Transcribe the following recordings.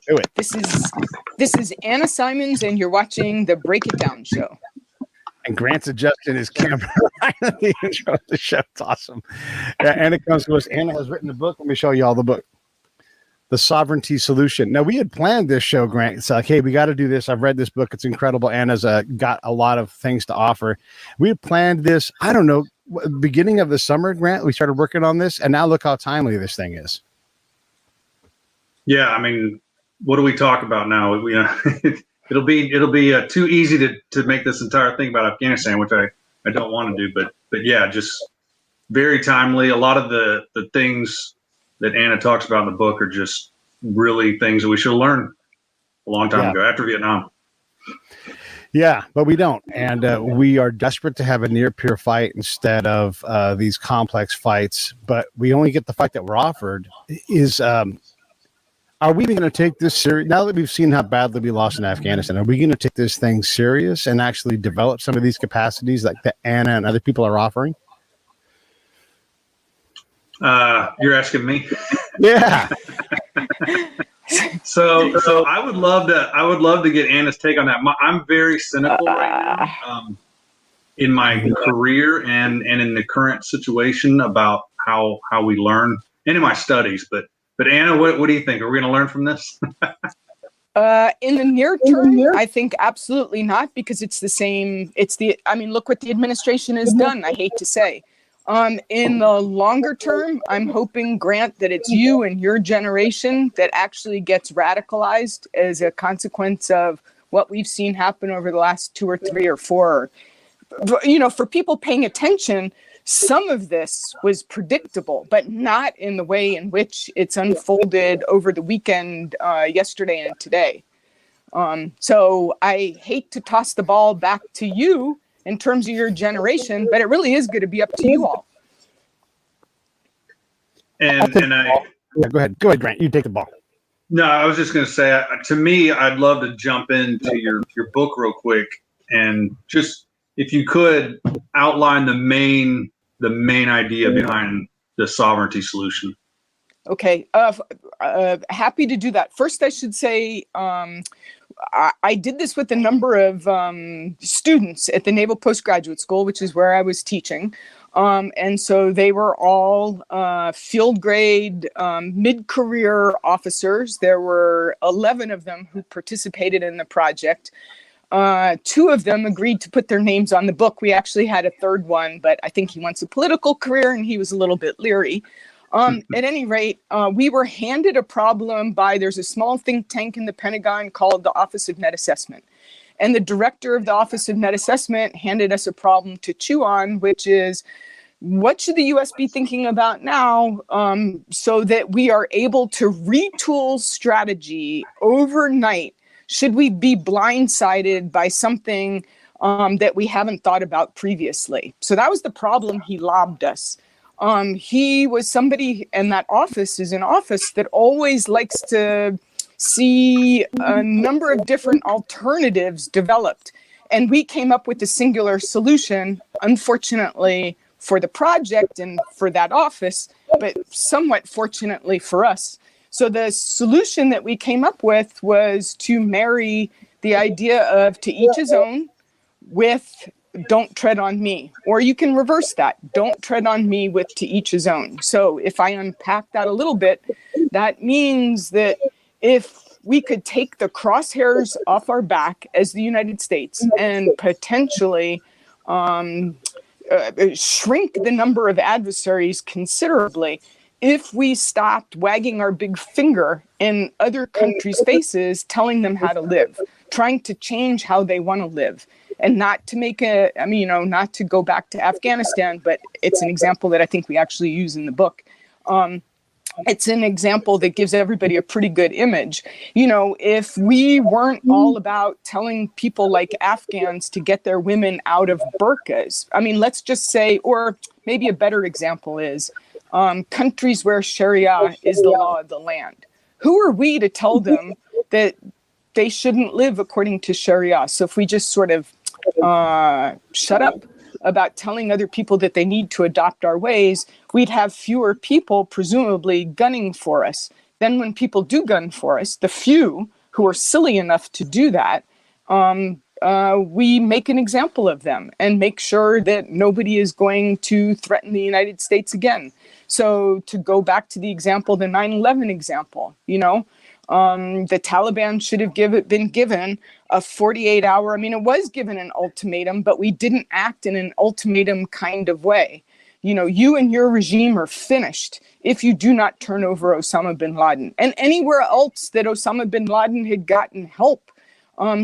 Do it. This is Anna Simons, and you're watching the Break It Down show. And Grant's adjusting his camera right at the intro of the show. It's awesome. Anna comes to us. Anna has written a book. Let me show you all the book. The Sovereignty Solution. Now, we had planned this show, Grant. It's like, hey, we got to do this. I've read this book. It's incredible. Anna's got a lot of things to offer. We had planned this, I don't know, beginning of the summer, Grant. We started working on this, and now look how timely this thing is. Yeah, I mean, what do we talk about now? It'll be too easy to make this entire thing about Afghanistan, which I don't want to do. But yeah, just very timely. A lot of the things that Anna talks about in the book are just really things that we should have learned a long time ago after Vietnam. Yeah, but we don't. And we are desperate to have a near-peer fight instead of these complex fights. But we only get the fight that we're offered. Are we going to take this serious? Now that we've seen how badly we lost in Afghanistan, are we going to take this thing serious and actually develop some of these capacities like that Anna and other people are offering? You're asking me? Yeah. So I would love to get Anna's take on that. I'm very cynical right now in my career and in the current situation about how we learn and in my studies. But Anna, what do you think? Are we going to learn from this? In the near term, I think absolutely not, because it's the same. Look what the administration has done. I hate to say. In the longer term, I'm hoping, Grant, that it's you and your generation that actually gets radicalized as a consequence of what we've seen happen over the last 2 or 3 or 4. For people paying attention, some of this was predictable, but not in the way in which it's unfolded over the weekend, yesterday and today. So I hate to toss the ball back to you in terms of your generation, but it really is going to be up to you all. And go ahead, Grant. You take the ball. No, I was just going to say, to me, I'd love to jump into your book real quick and just, if you could, outline the main idea behind the sovereignty solution. Okay, happy to do that. First, I should say, I did this with a number of students at the Naval Postgraduate School, which is where I was teaching. And so they were all field grade, mid-career officers. There were 11 of them who participated in the project. 2 of them agreed to put their names on the book. We actually had a third one, but I think he wants a political career and he was a little bit leery. At any rate, we were handed a problem there's a small think tank in the Pentagon called the Office of Net Assessment. And the director of the Office of Net Assessment handed us a problem to chew on, which is, what should the U.S. be thinking about now so that we are able to retool strategy overnight? Should we be blindsided by something that we haven't thought about previously? So that was the problem he lobbed us. He was somebody, and that office is an office that always likes to see a number of different alternatives developed. And we came up with a singular solution, unfortunately for the project and for that office, but somewhat fortunately for us. So the solution that we came up with was to marry the idea of to each his own with don't tread on me. Or you can reverse that. Don't tread on me with to each his own. So if I unpack that a little bit, that means that if we could take the crosshairs off our back as the United States and potentially shrink the number of adversaries considerably, if we stopped wagging our big finger in other countries' faces, telling them how to live, trying to change how they want to live, and not to make not to go back to Afghanistan, but it's an example that I think we actually use in the book. It's an example that gives everybody a pretty good image. If we weren't all about telling people like Afghans to get their women out of burqas, let's just say, or maybe a better example is countries where Sharia is the law of the land. Who are we to tell them that they shouldn't live according to Sharia? So if we just sort of shut up about telling other people that they need to adopt our ways, we'd have fewer people presumably gunning for us then when people do gun for us, the few who are silly enough to do that, we make an example of them and make sure that nobody is going to threaten the United States again. So to go back to the example, the 9/11 example, the Taliban should have been given a 48-hour, it was given an ultimatum, but we didn't act in an ultimatum kind of way. You and your regime are finished if you do not turn over Osama bin Laden. And anywhere else that Osama bin Laden had gotten help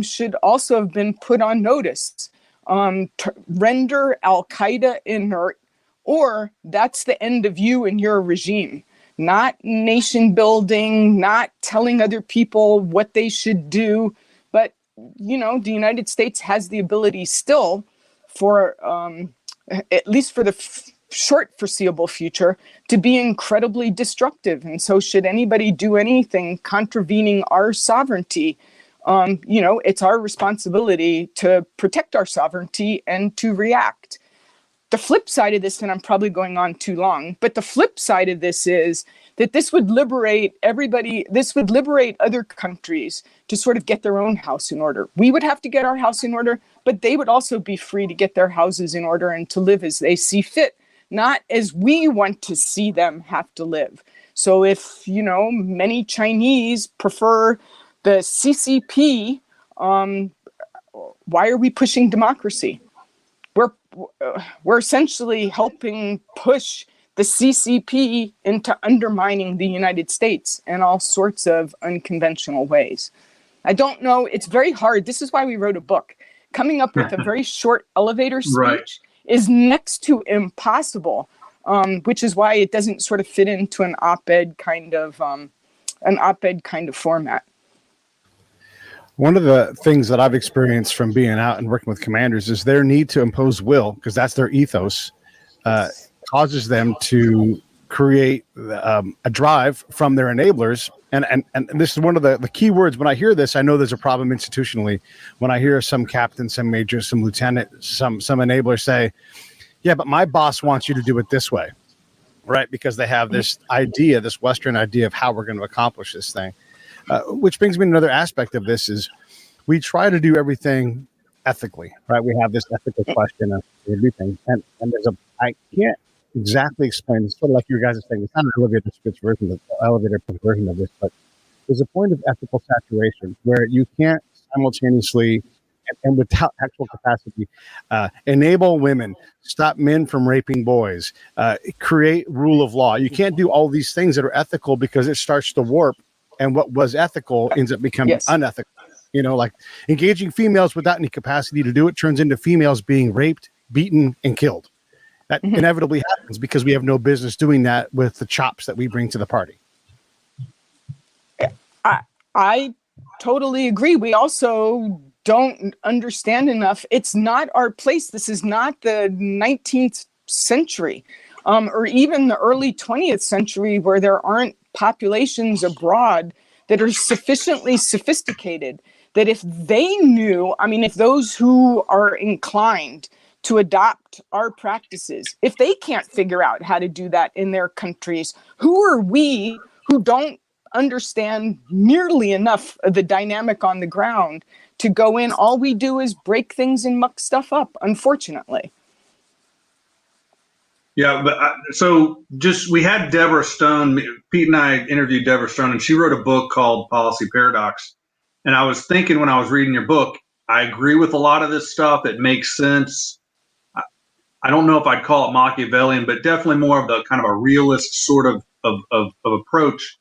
should also have been put on notice. Render Al-Qaeda inert, or that's the end of you and your regime. Not nation building, not telling other people what they should do. But, the United States has the ability still for, at least for the short foreseeable future, to be incredibly destructive. And so should anybody do anything contravening our sovereignty, it's our responsibility to protect our sovereignty and to react. The flip side of this, and I'm probably going on too long, but the flip side of this is that this would liberate everybody, this would liberate other countries to sort of get their own house in order. We would have to get our house in order, but they would also be free to get their houses in order and to live as they see fit, not as we want to see them have to live. So if, many Chinese prefer the CCP, why are we pushing democracy? We're essentially helping push the CCP into undermining the United States in all sorts of unconventional ways. I don't know. It's very hard. This is why we wrote a book. Coming up with a very short elevator speech Right. is next to impossible, which is why it doesn't sort of fit into an op-ed kind of format. One of the things that I've experienced from being out and working with commanders is their need to impose will, because that's their ethos, causes them to create a drive from their enablers. And this is one of the key words. When I hear this, I know there's a problem institutionally. When I hear some captain, some major, some lieutenant, some enabler say, yeah, but my boss wants you to do it this way, right? Because they have this idea, this Western idea of how we're going to accomplish this thing. Which brings me to another aspect of this is we try to do everything ethically, right? We have this ethical question of everything. And there's I can't exactly explain, it's sort of like you guys are saying, it's not an elevator pitch version of this, but there's a point of ethical saturation where you can't simultaneously and without actual capacity, enable women, stop men from raping boys, create rule of law. You can't do all these things that are ethical because it starts to warp. And what was ethical ends up becoming unethical. Like engaging females without any capacity to do it turns into females being raped, beaten, and killed. That inevitably happens because we have no business doing that with the chops that we bring to the party. I totally agree. We also don't understand enough. It's not our place. This is not the 19th century or even the early 20th century where there aren't populations abroad that are sufficiently sophisticated that if they knew, if those who are inclined to adopt our practices, if they can't figure out how to do that in their countries, who are we who don't understand nearly enough of the dynamic on the ground to go in? All we do is break things and muck stuff up, unfortunately. Yeah, but we had Deborah Stone. Pete and I interviewed Deborah Stone, and she wrote a book called Policy Paradox. And I was thinking when I was reading your book, I agree with a lot of this stuff. It makes sense. I don't know if I'd call it Machiavellian, but definitely more of the kind of a realist sort of approach.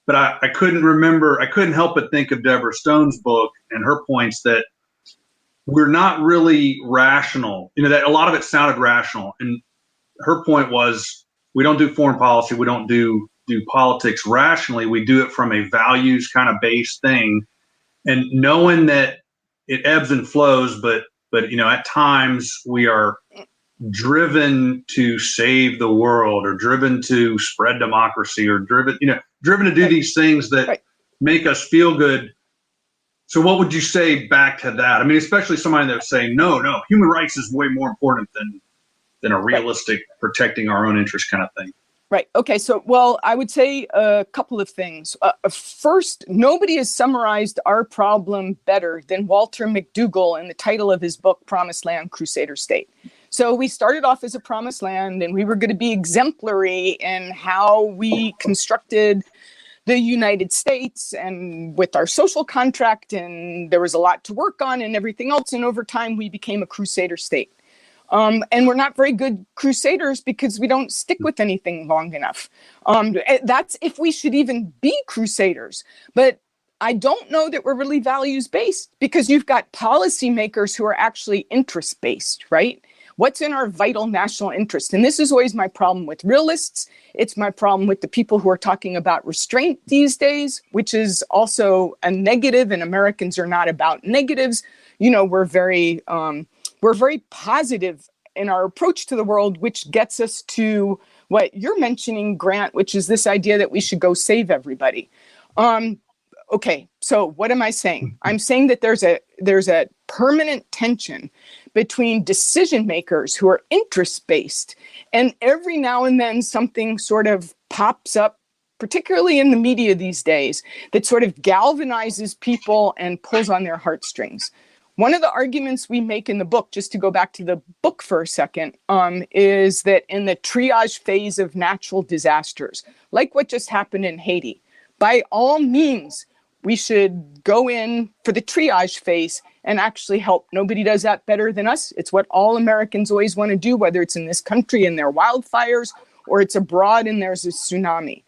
But I couldn't help but think of Deborah Stone's book and her points that we're not really rational. That a lot of it sounded rational. And her point was, we don't do foreign policy. We don't do politics rationally. We do it from a values kind of based thing. And knowing that it ebbs and flows, but at times we are driven to save the world or driven to spread democracy or driven to do these things that make us feel good. So what would you say back to that? Especially somebody that's saying, no, human rights is way more important than a realistic protecting our own interest kind of thing. Right. Okay. So, well, I would say a couple of things. First, nobody has summarized our problem better than Walter McDougall in the title of his book, Promised Land, Crusader State. So we started off as a promised land, and we were going to be exemplary in how we constructed the United States and with our social contract, and there was a lot to work on and everything else. And over time, we became a crusader state. And we're not very good crusaders because we don't stick with anything long enough. That's if we should even be crusaders. But I don't know that we're really values-based, because you've got policymakers who are actually interest-based, right? What's in our vital national interest? And this is always my problem with realists. It's my problem with the people who are talking about restraint these days, which is also a negative, and Americans are not about negatives. You know, we're very positive in our approach to the world, which gets us to what you're mentioning, Grant, which is this idea that we should go save everybody. Okay, so what am I saying? I'm saying that there's a permanent tension between decision makers who are interest-based, and every now and then something sort of pops up, particularly in the media these days, that sort of galvanizes people and pulls on their heartstrings. One of the arguments we make in the book, just to go back to the book for a second, is that in the triage phase of natural disasters, like what just happened in Haiti, by all means, we should go in for the triage phase and actually help. Nobody does that better than us. It's what all Americans always want to do, whether it's in this country and there are wildfires or it's abroad and there's a tsunami.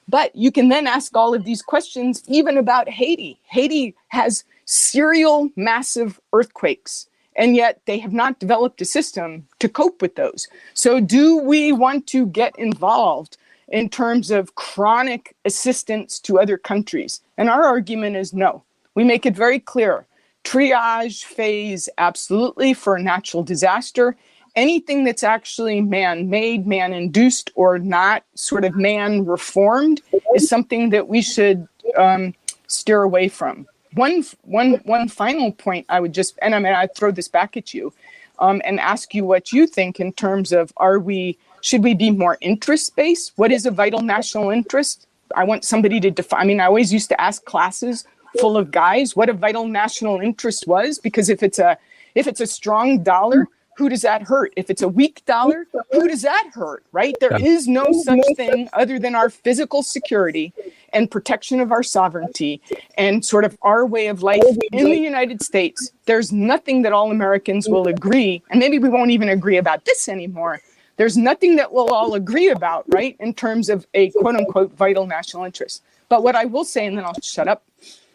But you can then ask all of these questions even about Haiti. Haiti has serial massive earthquakes, and yet they have not developed a system to cope with those. So do we want to get involved in terms of chronic assistance to other countries? And our argument is no. We make it very clear. Triage phase, absolutely, for a natural disaster. Anything that's actually man-made, man-induced, or not sort of man-reformed is something that we should steer away from. One final point I would just, and I mean, I'd throw this back at you and ask you what you think in terms of, should we be more interest-based? What is a vital national interest? I want somebody to define. I mean, I always used to ask classes full of guys what a vital national interest was, because if it's a strong dollar, who does that hurt? If it's a weak dollar, who does that hurt, right? There is no such thing other than our physical security and protection of our sovereignty and sort of our way of life in the United States. There's nothing that all Americans will agree, and maybe we won't even agree about this anymore. There's nothing that we'll all agree about, right, in terms of a quote-unquote vital national interest. But what I will say, and then I'll shut up,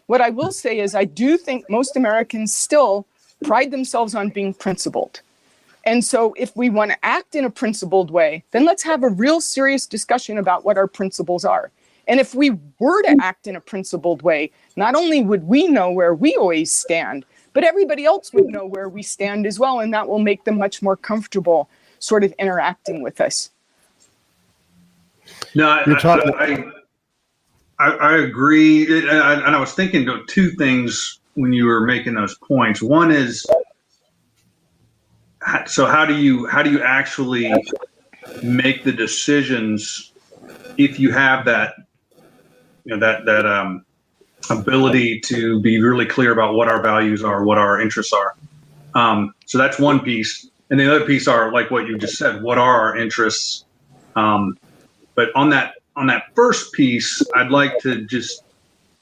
what I will say is I do think most Americans still pride themselves on being principled. And so if we want to act in a principled way, then let's have a real serious discussion about what our principles are. And if we were to act in a principled way, not only would we know where we always stand, but everybody else would know where we stand as well. And that will make them much more comfortable sort of interacting with us. No, I agree. And I was thinking of two things when you were making those points. One is, so how do you actually make the decisions if you have that, that ability to be really clear about what our values are, what our interests are? So that's one piece, and the other piece are like what you just said. What are our interests? But on that first piece, I'd like to just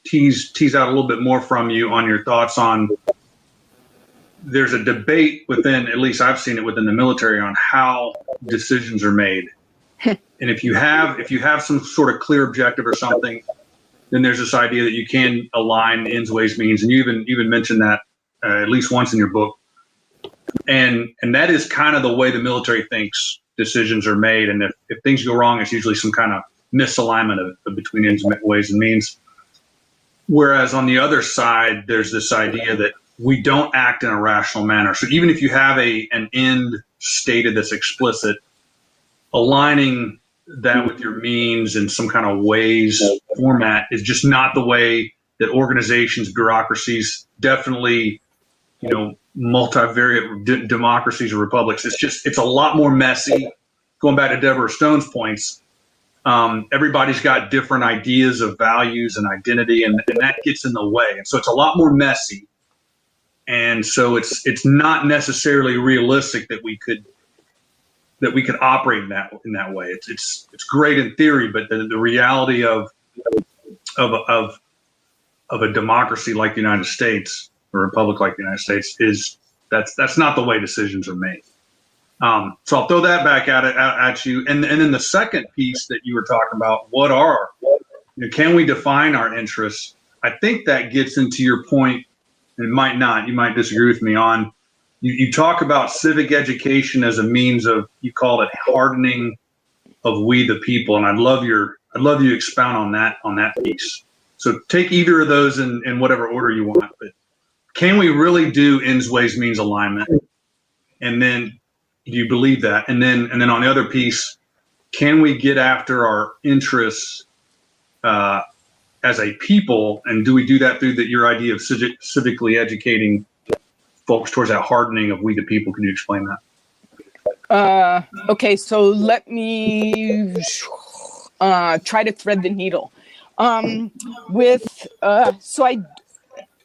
tease out a little bit more from you on your thoughts on. There's a debate within, at least I've seen it within the military, on how decisions are made. And if you have some sort of clear objective or something, then there's this idea that you can align ends, ways, means, and you even mentioned that at least once in your book. And that is kind of the way the military thinks decisions are made. And if things go wrong, it's usually some kind of misalignment of between ends, ways, and means. Whereas on the other side, there's this idea that we don't act in a rational manner. So even if you have an end stated that's explicit, aligning that with your means in some kind of ways format is just not the way that organizations, bureaucracies, definitely, multivariate democracies or republics. It's a lot more messy. Going back to Deborah Stone's points, Everybody's got different ideas of values and identity, and that gets in the way. And so it's a lot more messy. And so it's not necessarily realistic that we could operate in that way. It's great in theory, but the reality of a democracy like the United States, or a republic like the United States, is that's not the way decisions are made. So I'll throw that back at you. And then the second piece that you were talking about, can we define our interests? I think that gets into your point, and it might not. You might disagree with me on. You talk about civic education as a means of, you call it hardening of we the people, and I'd love you to expound on that piece. So take either of those in whatever order you want. But can we really do ends, ways, means alignment? And then, do you believe that? And then on the other piece, can we get after our interests as a people? And do we do that through your idea of civically educating folks towards that hardening of we the people? Can you explain that? Okay, so let me try to thread the needle.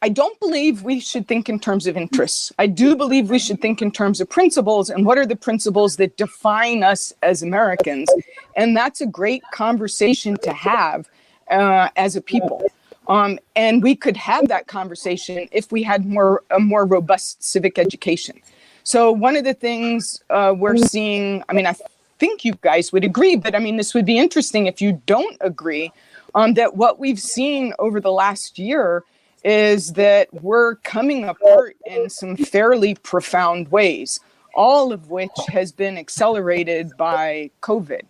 I don't believe we should think in terms of interests. I do believe we should think in terms of principles, and what are the principles that define us as Americans? And that's a great conversation to have as a people. And we could have that conversation if we had a more robust civic education. So one of the things we're seeing, I think you guys would agree, but this would be interesting if you don't agree, that what we've seen over the last year is that we're coming apart in some fairly profound ways, all of which has been accelerated by COVID.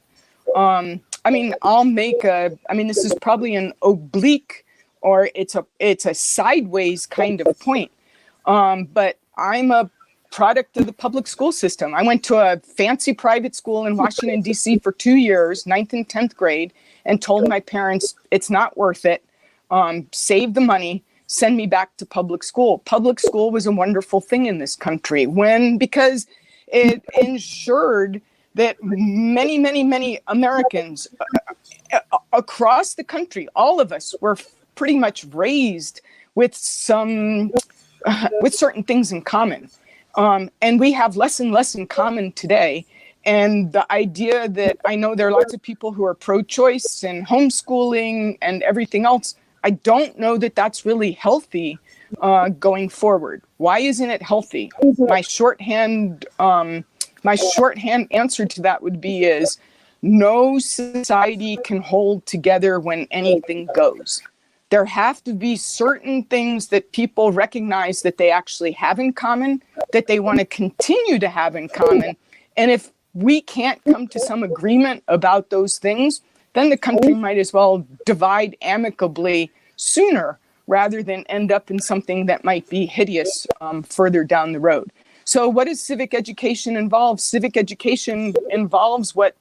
This is probably an oblique, or it's a sideways kind of point. But I'm a product of the public school system. I went to a fancy private school in Washington, D.C. for 2 years, 9th and 10th grade, and told my parents it's not worth it. Save the money, send me back to public school. Public school was a wonderful thing in this country because it ensured that many, many, many Americans across the country, all of us, were pretty much raised with certain things in common. And we have less and less in common today. And the idea that, I know there are lots of people who are pro-choice and homeschooling and everything else, I don't know that that's really healthy going forward. Why isn't it healthy? My shorthand answer to that would be is no society can hold together when anything goes. There have to be certain things that people recognize that they actually have in common, that they want to continue to have in common. And if we can't come to some agreement about those things, then the country might as well divide amicably sooner rather than end up in something that might be hideous further down the road. So what does civic education involve? Civic education involves what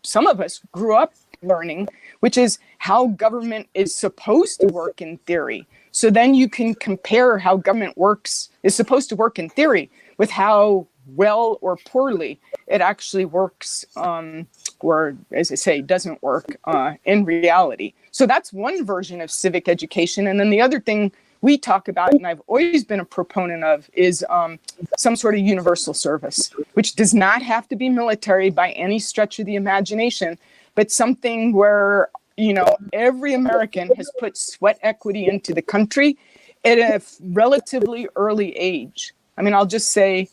some of us grew up learning, which is how government is supposed to work in theory. So then you can compare how government is supposed to work in theory with how well or poorly it actually works, or as I say, doesn't work in reality. So that's one version of civic education. And then the other thing we talk about, and I've always been a proponent of, is some sort of universal service, which does not have to be military by any stretch of the imagination, but something where, every American has put sweat equity into the country at a relatively early age. I'll just say,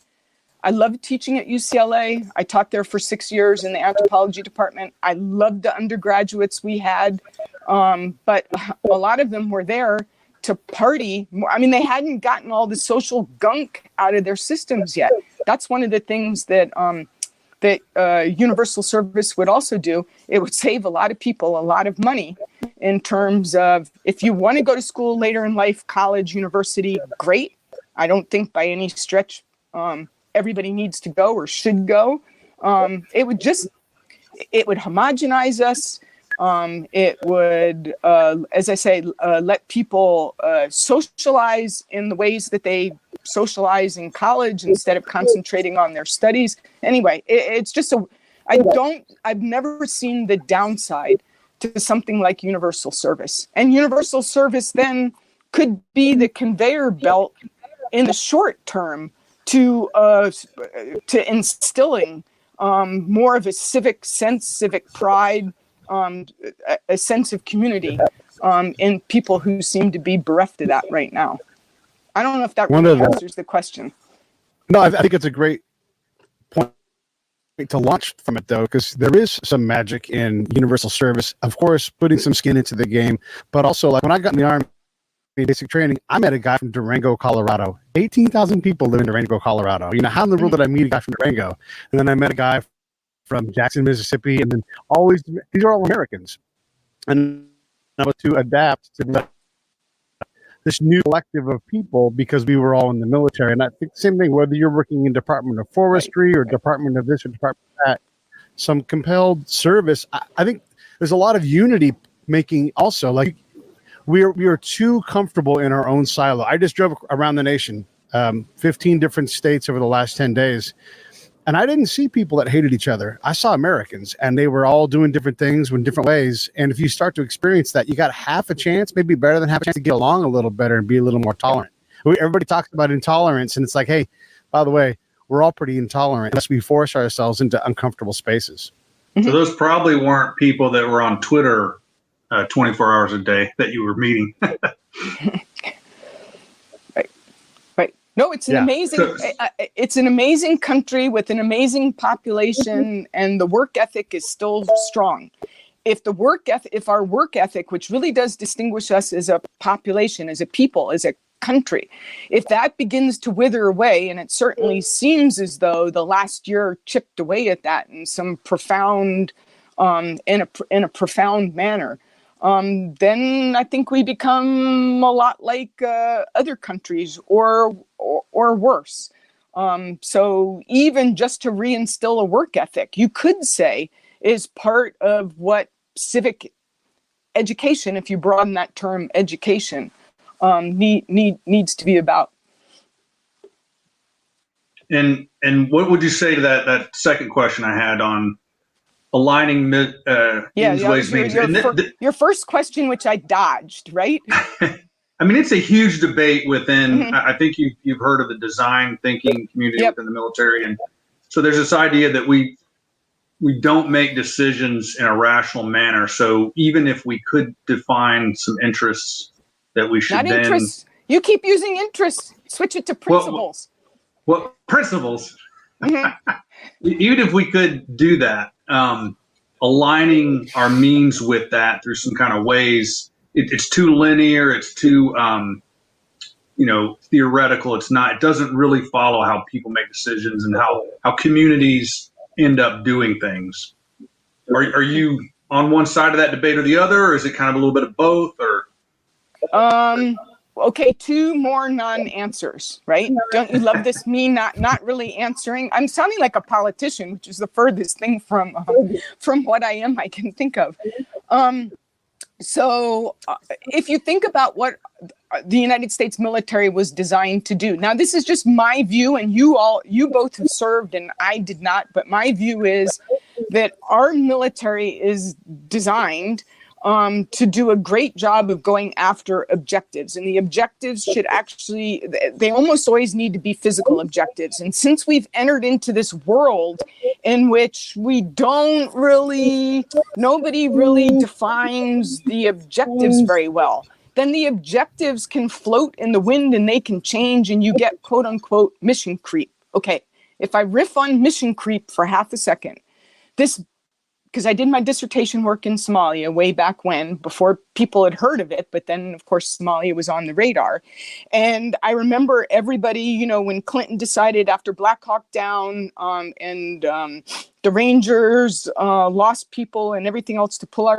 I loved teaching at UCLA. I taught there for 6 years in the anthropology department. I loved the undergraduates we had, but a lot of them were there to party. They hadn't gotten all the social gunk out of their systems yet. That's one of the things that universal service would also do. It would save a lot of people a lot of money in terms of, if you want to go to school later in life, college, university, great. I don't think by any stretch everybody needs to go or should go. It would homogenize us. It would, as I say, let people socialize in the ways that they socialize in college instead of concentrating on their studies. Anyway, it's just I've never seen the downside to something like universal service. And universal service then could be the conveyor belt in the short term to instilling more of a civic sense, civic pride, a sense of community in people who seem to be bereft of that right now. I don't know if that really answers the question. No, I think it's a great point to launch from it, though, because there is some magic in universal service. Of course, putting some skin into the game, but also like when I got in the Army, basic training, I met a guy from Durango, Colorado. 18,000 people live in Durango, Colorado. You know, how in the world did I meet a guy from Durango? And then I met a guy from Jackson, Mississippi, and then these are all Americans. And I was to adapt to this new collective of people because we were all in the military. And I think the same thing, whether you're working in Department of Forestry or Department of this or Department of that, some compelled service. I think there's a lot of unity making also. Like we are too comfortable in our own silo. I just drove around the nation, 15 different states over the last 10 days. And I didn't see people that hated each other. I saw Americans, and they were all doing different things in different ways. And if you start to experience that, you got half a chance, maybe better than half a chance to get along a little better and be a little more tolerant. Everybody talks about intolerance, and it's like, hey, by the way, we're all pretty intolerant unless we force ourselves into uncomfortable spaces. So those probably weren't people that were on Twitter 24 hours a day that you were meeting. No, it's an it's an amazing country with an amazing population, and the work ethic is still strong. If our work ethic, which really does distinguish us as a population, as a people, as a country, if that begins to wither away, and it certainly seems as though the last year chipped away at that in some profound, in a profound manner, then I think we become a lot like other countries or worse. So even just to reinstill a work ethic, you could say, is part of what civic education, if you broaden that term, education, needs to be about. And what would you say to that second question I had on aligning your first question, which I dodged, right? I mean, it's a huge debate within, I think you've heard of the design thinking community within the military. And so there's this idea that we don't make decisions in a rational manner. So even if we could define some interests that we should interests. You keep using interests. Switch it to principles. Well, principles. Even if we could do that, aligning our means with that through some kind of ways, it's too linear. It's too, theoretical. It doesn't really follow how people make decisions and how communities end up doing things. Are you on one side of that debate or the other, or is it kind of a little bit of both? Or okay, two more non-answers, right? Don't you love this? Me not really answering. I'm sounding like a politician, which is the furthest thing from what I am I can think of. So if you think about what the United States military was designed to do, now this is just my view, and you both have served and I did not, but my view is that our military is designed to do a great job of going after objectives. And the objectives should they almost always need to be physical objectives. And since we've entered into this world in which nobody really defines the objectives very well, then the objectives can float in the wind and they can change, and you get quote unquote mission creep. Okay, if I riff on mission creep for half a second, because I did my dissertation work in Somalia way back when, before people had heard of it. But then, of course, Somalia was on the radar. And I remember everybody, when Clinton decided after Black Hawk Down and the Rangers lost people and everything else to pull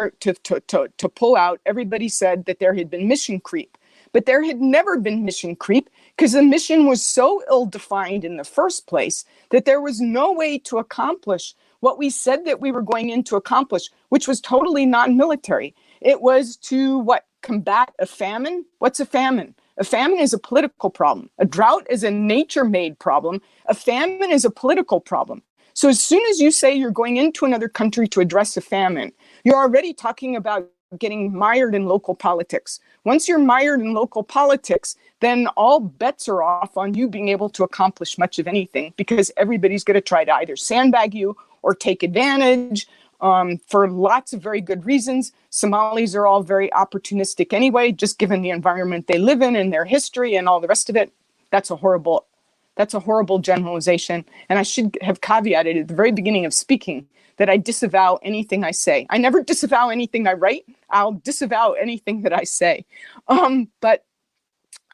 out, everybody said that there had been mission creep. But there had never been mission creep, because the mission was so ill-defined in the first place that there was no way to accomplish what we said that we were going in to accomplish, which was totally non-military. It was to combat a famine. What's a famine? A famine is a political problem. A drought is a nature-made problem. A famine is a political problem. So as soon as you say you're going into another country to address a famine, you're already talking about getting mired in local politics. Once you're mired in local politics, then all bets are off on you being able to accomplish much of anything, because everybody's going to try to either sandbag you or take advantage for lots of very good reasons. Somalis are all very opportunistic anyway, just given the environment they live in and their history and all the rest of it. That's a horrible generalization. And I should have caveated at the very beginning of speaking that I disavow anything I say. I never disavow anything I write. I'll disavow anything that I say. But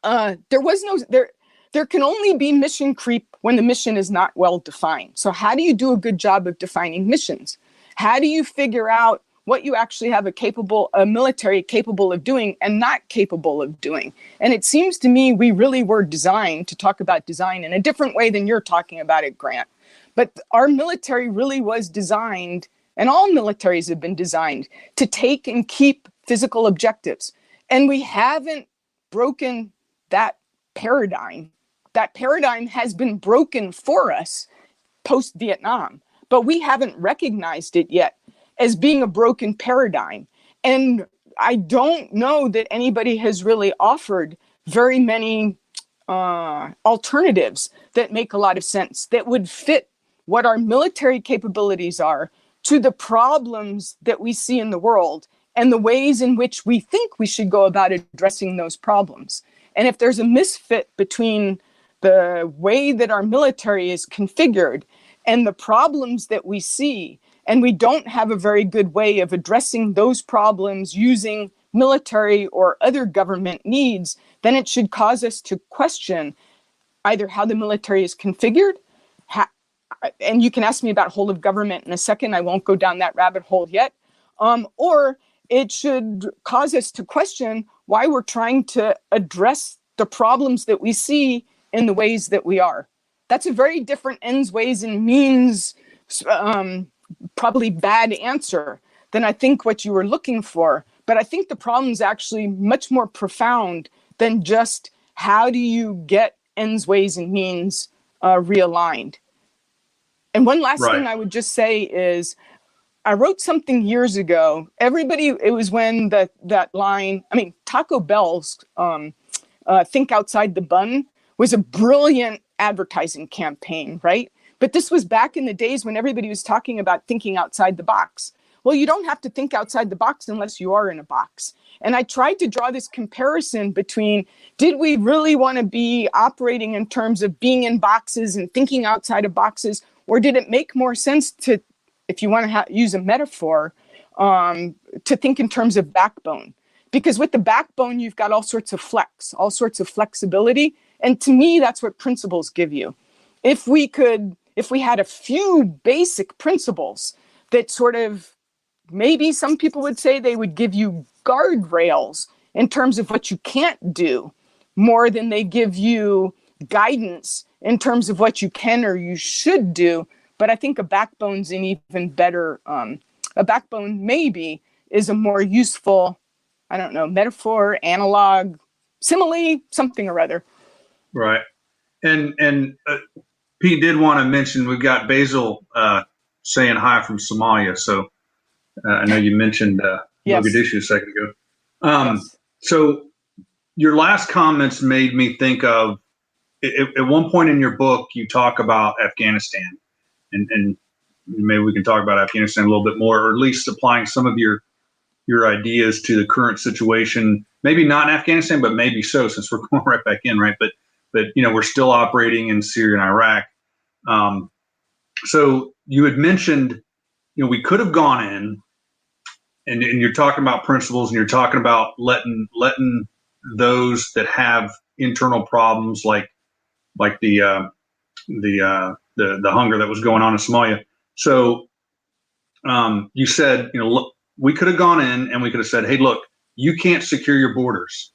there can only be mission creep when the mission is not well defined. So how do you do a good job of defining missions? How do you figure out what you actually have a military capable of doing and not capable of doing? And it seems to me we really were designed to talk about design in a different way than you're talking about it, Grant. But our military really was designed, and all militaries have been designed, to take and keep physical objectives. And we haven't broken that paradigm. That paradigm has been broken for us post-Vietnam, but we haven't recognized it yet as being a broken paradigm. And I don't know that anybody has really offered very many alternatives that make a lot of sense, that would fit what our military capabilities are to the problems that we see in the world and the ways in which we think we should go about addressing those problems. And if there's a misfit between the way that our military is configured and the problems that we see, and we don't have a very good way of addressing those problems using military or other government needs, then it should cause us to question either how the military is configured, and you can ask me about whole of government in a second, I won't go down that rabbit hole yet, or it should cause us to question why we're trying to address the problems that we see in the ways that we are. That's a very different ends, ways, and means, probably bad answer than I think what you were looking for. But I think the problem is actually much more profound than just how do you get ends, ways, and means realigned. And one last thing I would just say is, I wrote something years ago. It was when that line, Taco Bell's Think Outside the Bun was a brilliant advertising campaign, right? But this was back in the days when everybody was talking about thinking outside the box. Well, you don't have to think outside the box unless you are in a box. And I tried to draw this comparison between, did we really want to be operating in terms of being in boxes and thinking outside of boxes? Or did it make more sense to, if you want to use a metaphor, to think in terms of backbone? Because with the backbone, you've got all sorts of flexibility. And to me, that's what principles give you. If we had a few basic principles that sort of, maybe some people would say they would give you guardrails in terms of what you can't do more than they give you guidance in terms of what you can or you should do. But I think a backbone's an even better, a backbone maybe is a more useful, metaphor, analog, simile, something or other. Right. And Pete did want to mention, we've got Basil saying hi from Somalia. So I know you mentioned yes. Mogadishu a second ago. Yes. So your last comments made me think of, at one point in your book, you talk about Afghanistan, and maybe we can talk about Afghanistan a little bit more, or at least applying some of your ideas to the current situation. Maybe not in Afghanistan, but maybe so, since we're going right back in, right? But we're still operating in Syria and Iraq. So you had mentioned, we could have gone in, and you're talking about principles, and you're talking about letting those that have internal problems, like the hunger that was going on in Somalia. So you said, look, we could have gone in and we could have said, hey, look, you can't secure your borders.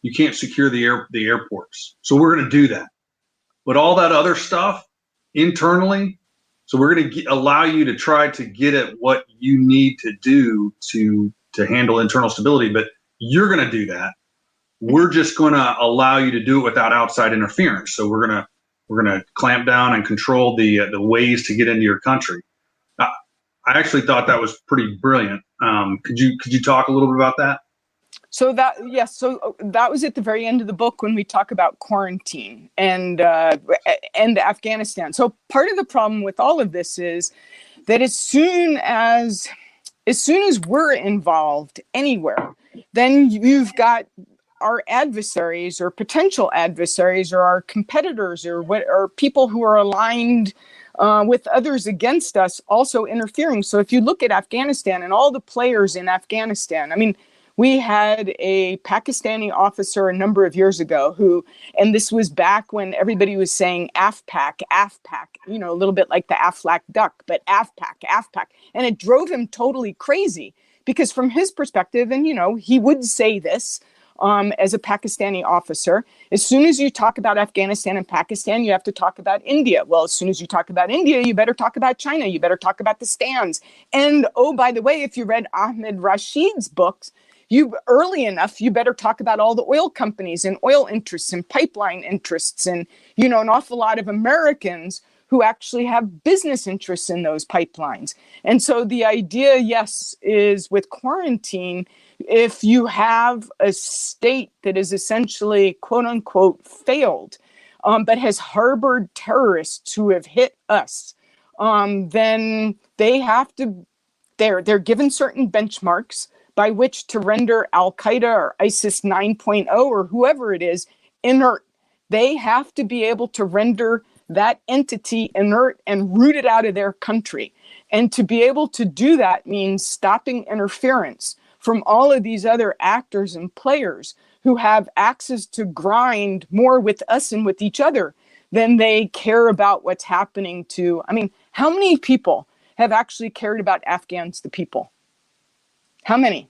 You can't secure the airports. So we're going to do that. But all that other stuff internally, so we're going to allow you to try to get at what you need to do to handle internal stability. But you're going to do that. We're just going to allow you to do it without outside interference. So we're going to we're going to clamp down and control the ways to get into your country. I actually thought that was pretty brilliant. Could you talk a little bit about that? So that was at the very end of the book when we talk about quarantine and Afghanistan. So part of the problem with all of this is that as soon as we're involved anywhere, then you've got our adversaries or potential adversaries or our competitors or people who are aligned with others against us also interfering. So if you look at Afghanistan and all the players in Afghanistan, I mean, we had a Pakistani officer a number of years ago and this was back when everybody was saying AFPAC, a little bit like the Aflac duck, but AFPAC. And it drove him totally crazy because from his perspective, and, he would say this as a Pakistani officer, as soon as you talk about Afghanistan and Pakistan, you have to talk about India. Well, as soon as you talk about India, you better talk about China. You better talk about the stands. And, oh, by the way, if you read Ahmed Rashid's books, early enough, you better talk about all the oil companies and oil interests and pipeline interests and, an awful lot of Americans who actually have business interests in those pipelines. And so the idea, yes, is with quarantine, if you have a state that is essentially, quote unquote, failed, but has harbored terrorists who have hit us, then they're given certain benchmarks by which to render Al-Qaeda or ISIS 9.0 or whoever it is inert. They have to be able to render that entity inert and root it out of their country. And to be able to do that means stopping interference from all of these other actors and players who have axes to grind more with us and with each other than they care about what's happening to, how many people have actually cared about Afghans, the people? How many?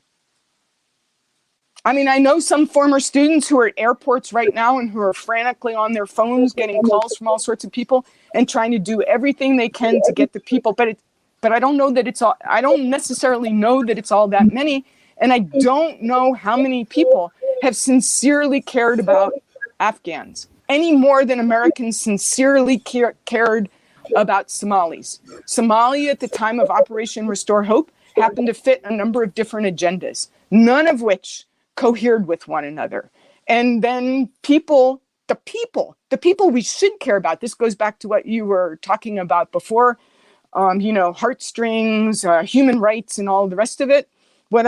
I know some former students who are at airports right now and who are frantically on their phones getting calls from all sorts of people and trying to do everything they can to get the people. But I don't know that it's all, I don't necessarily know that it's all that many. And I don't know how many people have sincerely cared about Afghans any more than Americans sincerely cared about Somalis. Somalia at the time of Operation Restore Hope happened to fit a number of different agendas, none of which cohered with one another. And then the people we should care about, this goes back to what you were talking about before, heartstrings, human rights and all the rest of it. But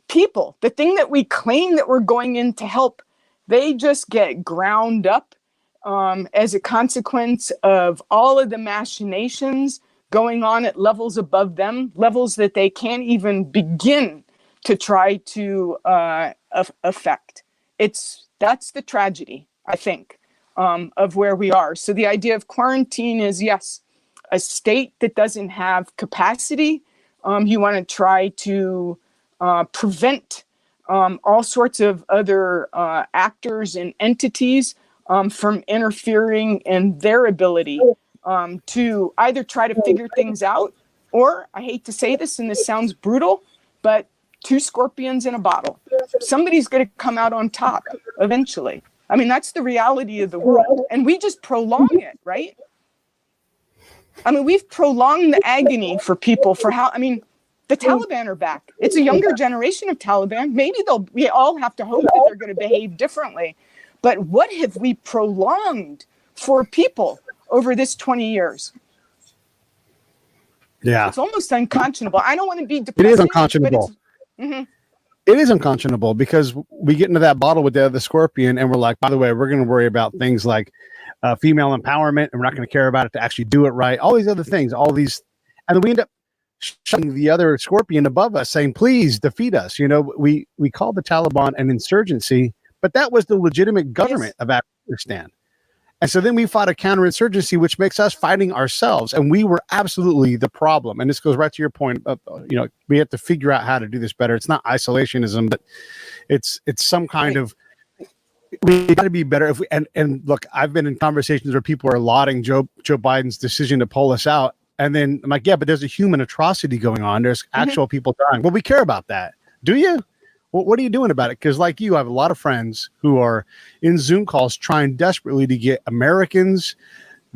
people, the thing that we claim that we're going in to help, they just get ground up as a consequence of all of the machinations going on at levels above them, levels that they can't even begin to try to affect. That's the tragedy, I think, of where we are. So the idea of quarantine is, yes, a state that doesn't have capacity. You want to try to prevent all sorts of other actors and entities from interfering in their ability to either try to figure things out, or, I hate to say this and this sounds brutal, but two scorpions in a bottle. Somebody's going to come out on top eventually. That's the reality of the world. And we just prolong it, right? We've prolonged the agony for people for how, the Taliban are back. It's a younger generation of Taliban. Maybe we all have to hope that they're going to behave differently. But what have we prolonged for people over this 20 years? Yeah. It's almost unconscionable. I don't want to be depressing. It is unconscionable. It is unconscionable because we get into that bottle with the other scorpion and we're like, by the way, we're going to worry about things like female empowerment and we're not going to care about it to actually do it right. All these other things, and then we end up shutting the other scorpion above us saying, please defeat us. We called the Taliban an insurgency, but that was the legitimate government of Afghanistan. And so then we fought a counterinsurgency, which makes us fighting ourselves. And we were absolutely the problem. And this goes right to your point of, we have to figure out how to do this better. It's not isolationism, but it's some kind of, we got to be better. If we, and look, I've been in conversations where people are lauding Joe Biden's decision to pull us out. And then I'm like, yeah, but there's a human atrocity going on. There's actual people dying. Well, we care about that. Do you? What are you doing about it? Because like you, I have a lot of friends who are in Zoom calls trying desperately to get Americans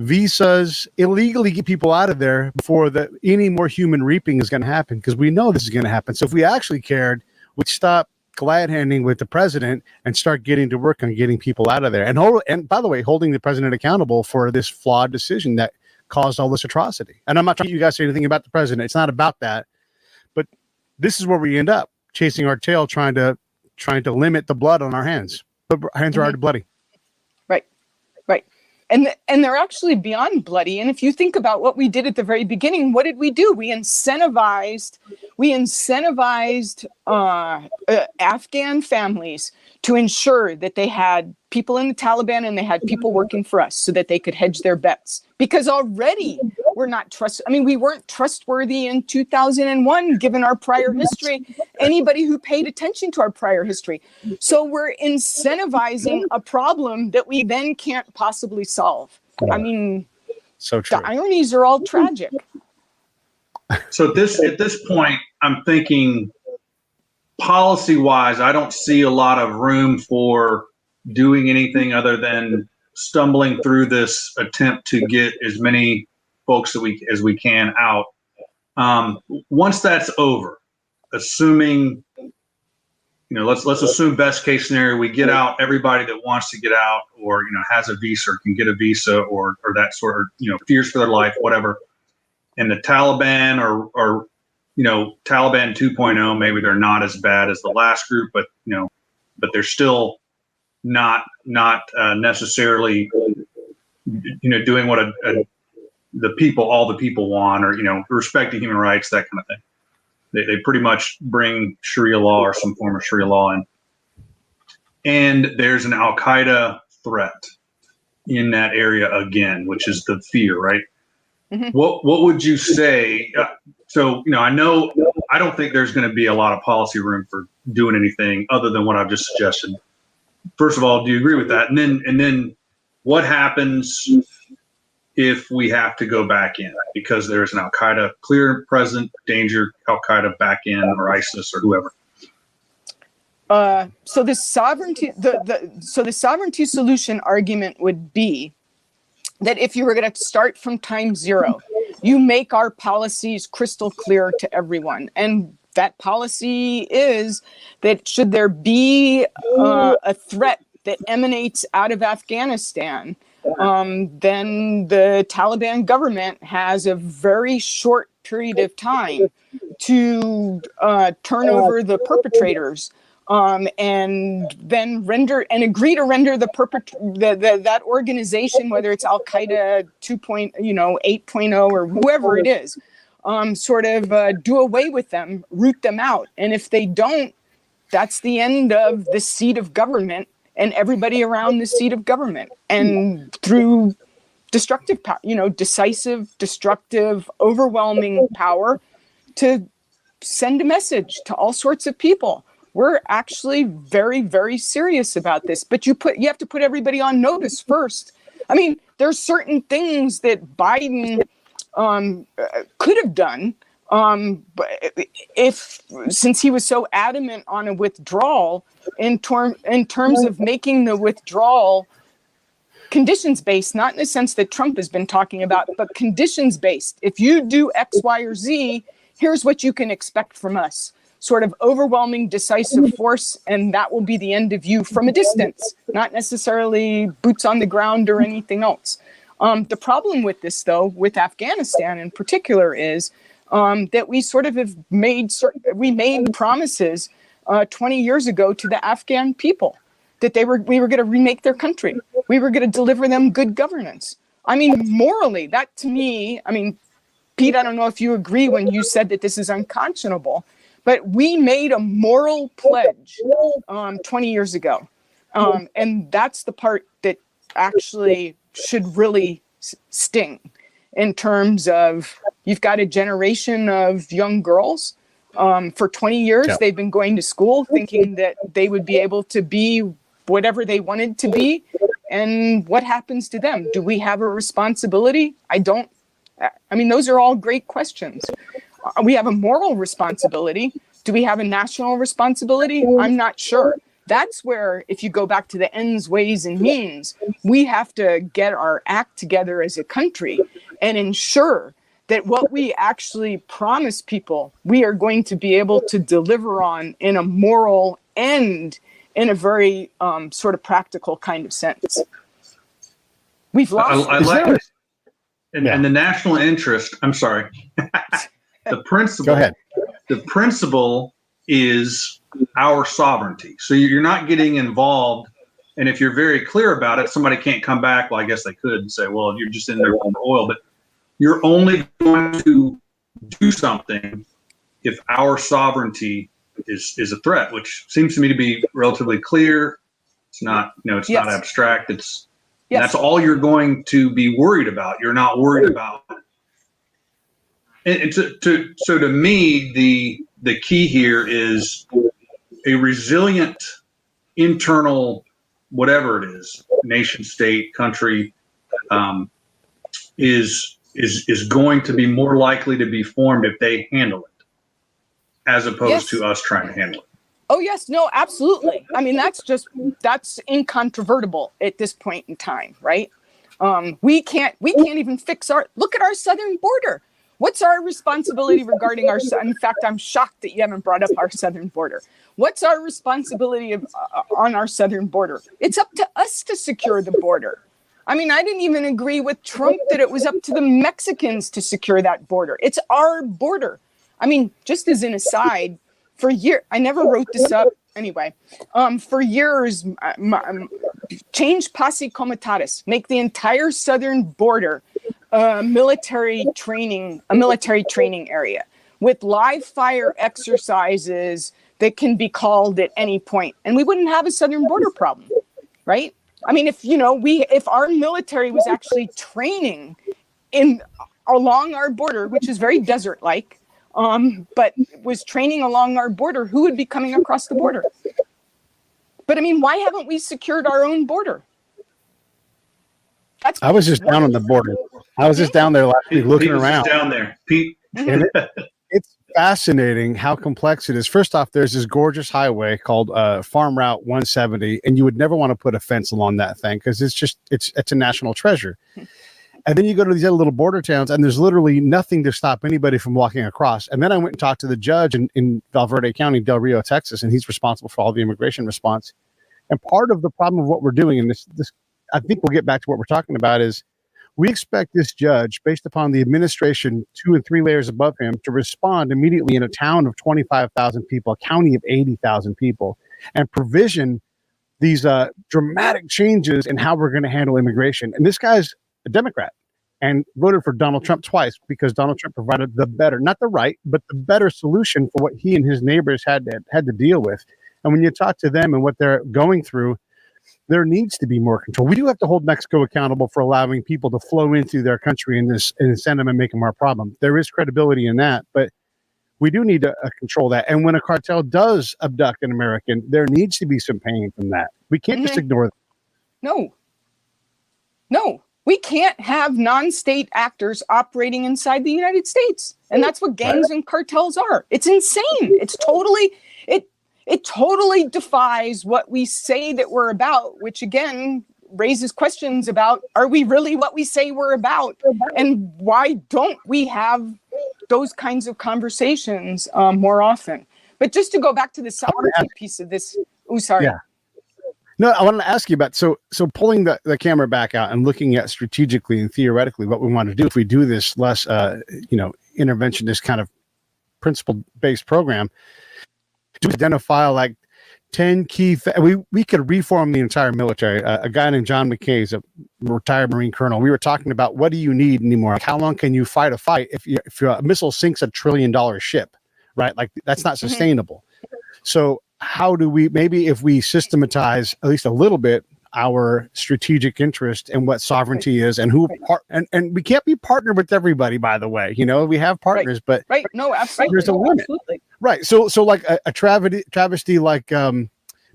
visas, illegally get people out of there before any more human reaping is going to happen, because we know this is going to happen. So if we actually cared, we'd stop glad-handing with the president and start getting to work on getting people out of there. And by the way, holding the president accountable for this flawed decision that caused all this atrocity. And I'm not trying to get you guys to say anything about the president. It's not about that. But this is where we end up, chasing our tail, trying to limit the blood on our hands. But our hands are already bloody. Right. And they're actually beyond bloody. And if you think about what we did at the very beginning, what did we do? We incentivized Afghan families to ensure that they had people in the Taliban and they had people working for us so that they could hedge their bets. Because already we weren't trustworthy in 2001, given our prior history, anybody who paid attention to our prior history. So we're incentivizing a problem that we then can't possibly solve. I mean, so true. The ironies are all tragic. So at this point, I'm thinking policy-wise, I don't see a lot of room for doing anything other than stumbling through this attempt to get as many folks as we can out. Once that's over, assuming, let's assume best case scenario, we get out everybody that wants to get out, or has a visa or can get a visa, or that sort of fears for their life, whatever. And the Taliban or Taliban 2.0, maybe they're not as bad as the last group, but they're still not necessarily doing what all the people want, or respecting human rights, that kind of thing. They pretty much bring Sharia law or some form of Sharia law in. And there's an Al-Qaeda threat in that area again, which is the fear, right? Mm-hmm. What would you say? So I don't think there's going to be a lot of policy room for doing anything other than what I've just suggested. First of all, do you agree with that? And then what happens if we have to go back in because there's an Al-Qaeda clear present danger, Al-Qaeda back in, or ISIS or whoever? So the sovereignty solution argument would be that if you were going to start from time zero, you make our policies crystal clear to everyone. And that policy is that should there be a threat that emanates out of Afghanistan, then the Taliban government has a very short period of time to turn over the perpetrators, and then agree to render that organization, whether it's Al-Qaeda 8.0 or whoever it is, do away with them, root them out. And if they don't, that's the end of the seat of government and everybody around the seat of government. And through destructive power, decisive, destructive, overwhelming power to send a message to all sorts of people. We're actually very, very serious about this, but you have to put everybody on notice first. I mean, there's certain things that Biden could have done, but since he was so adamant on a withdrawal, in terms of making the withdrawal conditions-based, not in the sense that Trump has been talking about, but conditions-based. If you do X, Y, or Z, here's what you can expect from us. Sort of overwhelming, decisive force, and that will be the end of you from a distance, not necessarily boots on the ground or anything else. The problem with this, though, with Afghanistan in particular, is that we sort of have made promises 20 years ago to the Afghan people that we were going to remake their country. We were going to deliver them good governance. I mean, morally, that to me, Pete, I don't know if you agree when you said that this is unconscionable, but we made a moral pledge 20 years ago. And that's the part that actually should really sting in terms of you've got a generation of young girls. For 20 years, they've been going to school thinking that they would be able to be whatever they wanted to be. And what happens to them? Do we have a responsibility? Those are all great questions. We have a moral responsibility. Do we have a national responsibility? I'm not sure. That's where, if you go back to the ends, ways, and means, we have to get our act together as a country and ensure that what we actually promise people, we are going to be able to deliver on in a moral and in a very sort of practical kind of sense. We've lost. I like it. And the national interest, I'm sorry, the principle. Go ahead. The principle is our sovereignty. So you're not getting involved. And if you're very clear about it, somebody can't come back. Well, I guess they could and say, well, you're just in there for oil. But you're only going to do something if our sovereignty is a threat, which seems to me to be relatively clear. It's not, it's not abstract. That's all you're going to be worried about. You're not worried about. And so to me, the key here is a resilient internal, whatever it is, nation, state, country, is going to be more likely to be formed if they handle it, as opposed to us trying to handle it. Oh, yes. No, absolutely. I mean, that's incontrovertible at this point in time, right? We can't even look at our southern border. What's our responsibility regarding in fact, I'm shocked that you haven't brought up our southern border. What's our responsibility on our southern border? It's up to us to secure the border. I mean, I didn't even agree with Trump that it was up to the Mexicans to secure that border. It's our border. I mean, just as an aside, for years, I never wrote this up anyway. For years, change posse comitatus, make the entire southern border a military training area with live fire exercises that can be called at any point, and we wouldn't have a southern border problem, right? I mean, if our military was actually training along our border, which is very desert-like, but was training along our border, who would be coming across the border? But I mean, why haven't we secured our own border? I was just down on the border. I was just down there last week looking around. Down there, Pete. And it's fascinating how complex it is. First off, there's this gorgeous highway called Farm Route 170, and you would never want to put a fence along that thing because it's a national treasure. And then you go to these other little border towns, and there's literally nothing to stop anybody from walking across. And then I went and talked to the judge in Valverde County, Del Rio, Texas, and he's responsible for all the immigration response. And part of the problem of what we're doing, and this I think we'll get back to what we're talking about, is we expect this judge, based upon the administration 2 and 3 layers above him, to respond immediately in a town of 25,000 people, a county of 80,000 people, and provision these dramatic changes in how we're going to handle immigration. And this guy's a Democrat and voted for Donald Trump twice because Donald Trump provided the better, not the right, but the better solution for what he and his neighbors had to deal with. And when you talk to them and what they're going through, there needs to be more control. We do have to hold Mexico accountable for allowing people to flow into their country and send them and make them our problem. There is credibility in that, but we do need to control that. And when a cartel does abduct an American, there needs to be some pain from that. We can't just ignore them. No, we can't have non-state actors operating inside the United States. And that's what gangs and cartels are. It's insane. It's it totally defies what we say that we're about, which again raises questions about, are we really what we say we're about? And why don't we have those kinds of conversations more often? But just to go back to the sovereignty piece of this. Oh, sorry. Yeah. No, I wanted to ask you about, so pulling the camera back out and looking at strategically and theoretically what we want to do if we do this less, interventionist kind of principle-based program, to identify like 10 key we could reform the entire military. A guy named John McKay is a retired Marine colonel. We were talking about, what do you need anymore? Like, how long can you fight a fight if your missile sinks $1 trillion ship, right? Like, that's not sustainable. So how do we, maybe if we systematize at least a little bit our strategic interest and what sovereignty is, and who and we can't be partnered with everybody, by the way. We have partners, but no, absolutely, there's a limit. Absolutely. Right. So like a travesty like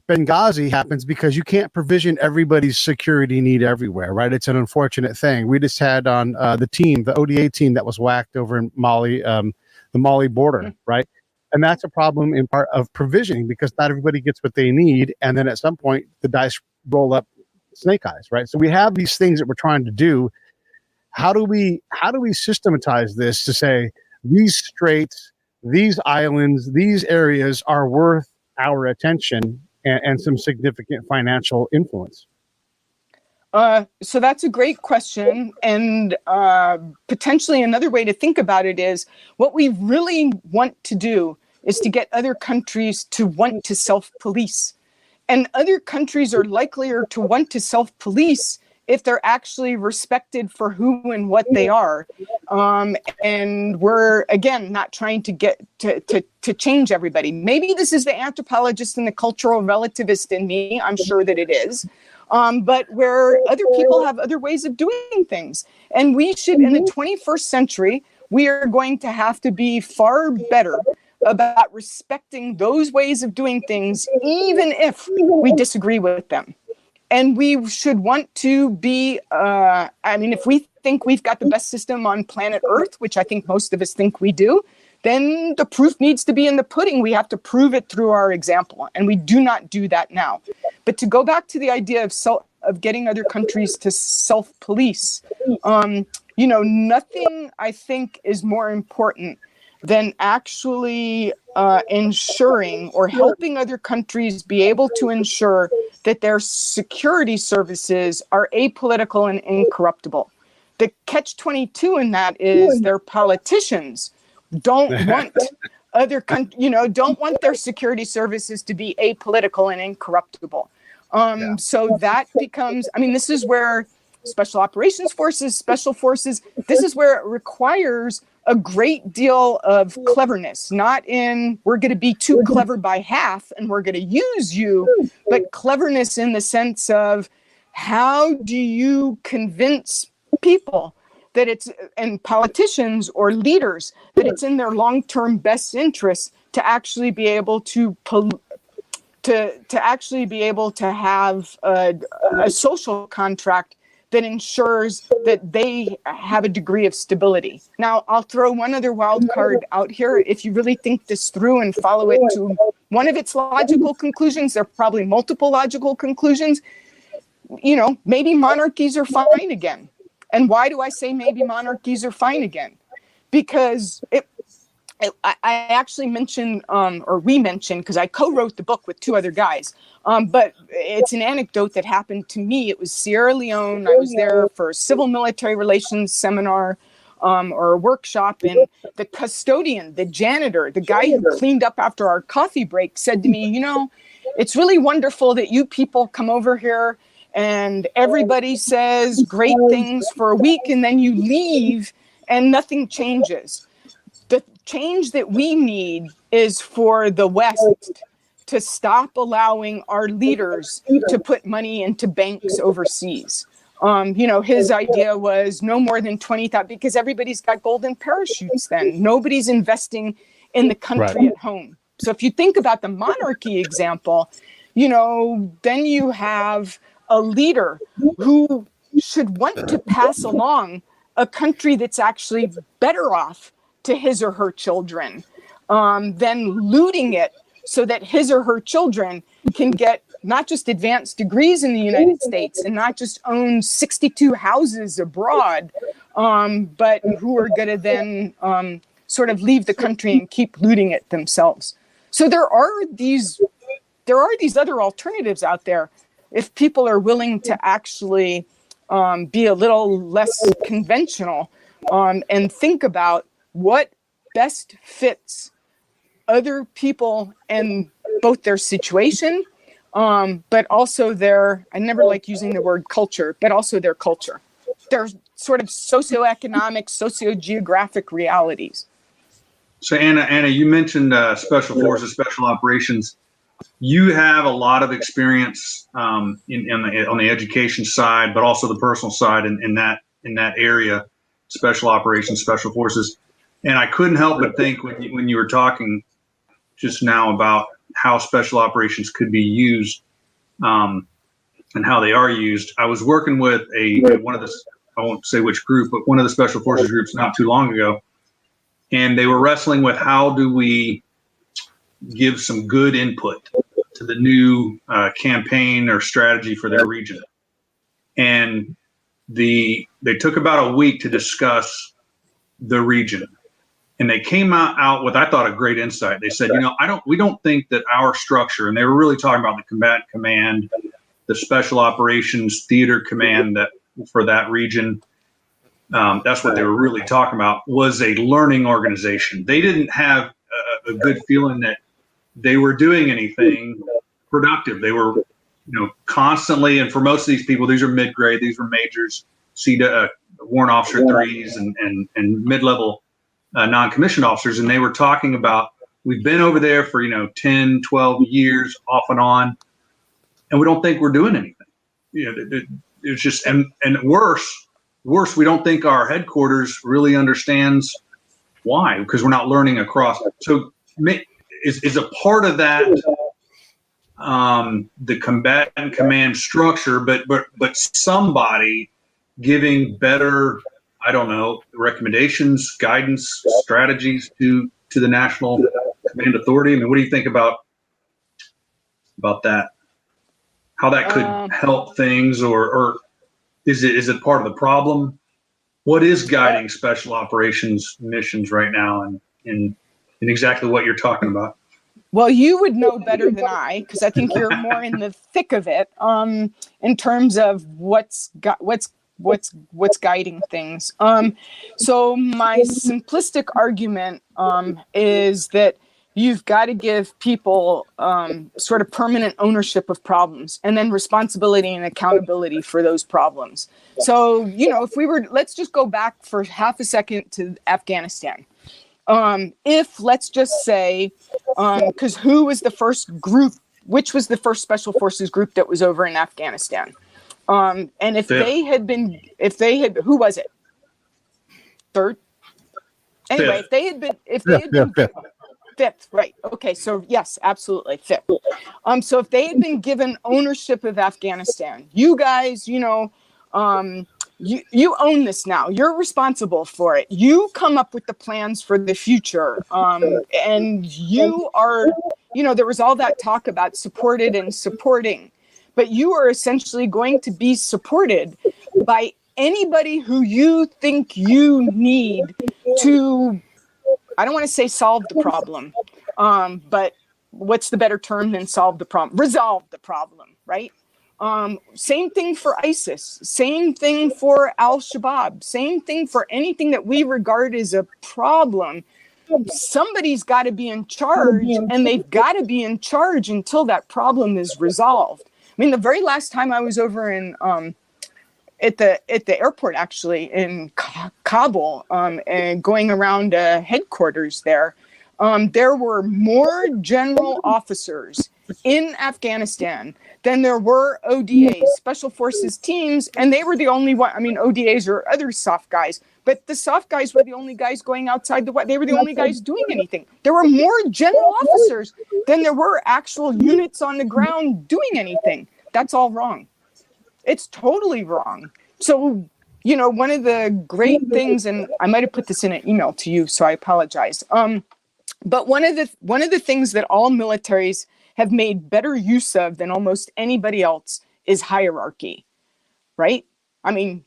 Benghazi happens because you can't provision everybody's security need everywhere, right? It's an unfortunate thing. We just had on the ODA team that was whacked over in Mali, the Mali border, right? And that's a problem in part of provisioning, because not everybody gets what they need. And then at some point, the dice roll up snake eyes, right? So we have these things that we're trying to do. How do we systematize this to say these straits, these islands, these areas are worth our attention and some significant financial influence? So that's a great question. And potentially another way to think about it is what we really want to do is to get other countries to want to self-police. And other countries are likelier to want to self-police if they're actually respected for who and what they are. And we're, again, not trying to get to change everybody. Maybe this is the anthropologist and the cultural relativist in me. I'm sure that it is. But where other people have other ways of doing things. And we should, in the 21st century, we are going to have to be far better about respecting those ways of doing things, even if we disagree with them. And we should want to be, if we think we've got the best system on planet Earth, which I think most of us think we do, then the proof needs to be in the pudding. We have to prove it through our example. And we do not do that now. But to go back to the idea of getting other countries to self-police, nothing I think is more important than actually ensuring or helping other countries be able to ensure that their security services are apolitical and incorruptible. The catch-22 in that is their politicians don't want don't want their security services to be apolitical and incorruptible. So that becomes, this is where special operations forces, special forces, this is where it requires a great deal of cleverness, not in we're going to be too clever by half and we're going to use you, but cleverness in the sense of how do you convince people that it's, and politicians or leaders, that it's in their long-term best interest to actually be able to actually be able to have a social contract that ensures that they have a degree of stability. Now, I'll throw one other wild card out here. If you really think this through and follow it to one of its logical conclusions, there are probably multiple logical conclusions. Maybe monarchies are fine again. And why do I say maybe monarchies are fine again? Because I actually mentioned, or we mentioned, because I co-wrote the book with two other guys, but it's an anecdote that happened to me. It was Sierra Leone. I was there for a civil military relations seminar or a workshop, and the custodian, the janitor, the guy who cleaned up after our coffee break said to me, it's really wonderful that you people come over here and everybody says great things for a week and then you leave and nothing changes. The change that we need is for the West to stop allowing our leaders to put money into banks overseas. His idea was no more than 20,000, because everybody's got golden parachutes then. Nobody's investing in the country at home. So if you think about the monarchy example, then you have a leader who should want to pass along a country that's actually better off to his or her children than looting it so that his or her children can get not just advanced degrees in the United States and not just own 62 houses abroad, but who are going to then sort of leave the country and keep looting it themselves. So there are these other alternatives out there if people are willing to actually be a little less conventional and think about what best fits other people and both their situation, but also I never like using the word culture, but also their culture. Their sort of socioeconomic, sociogeographic realities. So Anna, you mentioned special forces, special operations. You have a lot of experience on the education side, but also the personal side in that area, special operations, special forces. And I couldn't help but think when you were talking just now about how special operations could be used and how they are used. I was working with one of the, I won't say which group, but one of the special forces groups not too long ago. And they were wrestling with how do we give some good input to the new campaign or strategy for their region. And they took about a week to discuss the region. And they came out with, I thought, a great insight. They said, we don't think that our structure, and they were really talking about the combatant command, the special operations theater command that for that region. That's what they were really talking about, was a learning organization. They didn't have a good feeling that they were doing anything productive. They were, constantly, and for most of these people, these are mid-grade, these were majors, warrant officer 3s and mid-level non-commissioned officers. And they were talking about, we've been over there for, 10, 12 years off and on, and we don't think we're doing anything. It's just, and worse, we don't think our headquarters really understands why, because we're not learning across. So is a part of that the combatant command structure, but somebody giving better, I don't know, recommendations, guidance, strategies to the National Command Authority? I mean, what do you think about that? How that could help things, or is it part of the problem? What is guiding special operations missions right now, and in exactly what you're talking about? Well, you would know better than I, because I think you're more in the thick of it, in terms of what's guiding things. So my simplistic argument is that you've got to give people sort of permanent ownership of problems, and then responsibility and accountability for those problems. So, let's just go back for half a second to Afghanistan. If, let's just say, because who was the first group, which was the first special forces group that was over in Afghanistan? And if they had, who was it? Third? Anyway, if they had been fifth, right? Okay, so yes, absolutely fifth. So if they had been given ownership of Afghanistan, you guys, you own this now. You're responsible for it. You come up with the plans for the future. And you are, there was all that talk about supported and supporting, but you are essentially going to be supported by anybody who you think you need to, I don't want to say solve the problem, but what's the better term than solve the problem? Resolve the problem, right? Same thing for ISIS, same thing for Al-Shabaab, same thing for anything that we regard as a problem. Somebody's got to be in charge, and they've got to be in charge until that problem is resolved. I mean, the very last time I was over in at the airport, actually in Kabul, and going around headquarters there were more general officers in Afghanistan than there were ODAs, special forces teams, and they were the only one. I mean, ODAs are other soft guys, but the soft guys were the only guys going outside they were the only guys doing anything. There were more general officers than there were actual units on the ground doing anything. That's all wrong. It's totally wrong. So, one of the great things, and I might have put this in an email to you, so I apologize. But one of the things that all militaries have made better use of than almost anybody else is hierarchy, right? I mean,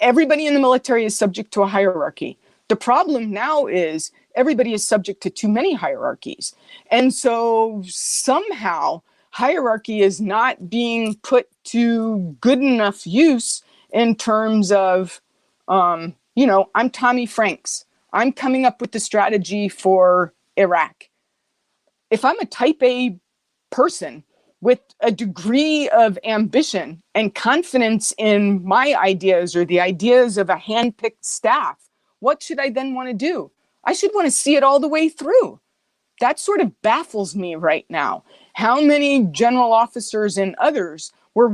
everybody in the military is subject to a hierarchy. The problem now is everybody is subject to too many hierarchies. And so somehow hierarchy is not being put to good enough use in terms of, I'm Tommy Franks. I'm coming up with the strategy for Iraq. If I'm a type A person with a degree of ambition and confidence in my ideas or the ideas of a handpicked staff, what should I then want to do? I should want to see it all the way through. That sort of baffles me right now. How many general officers and others were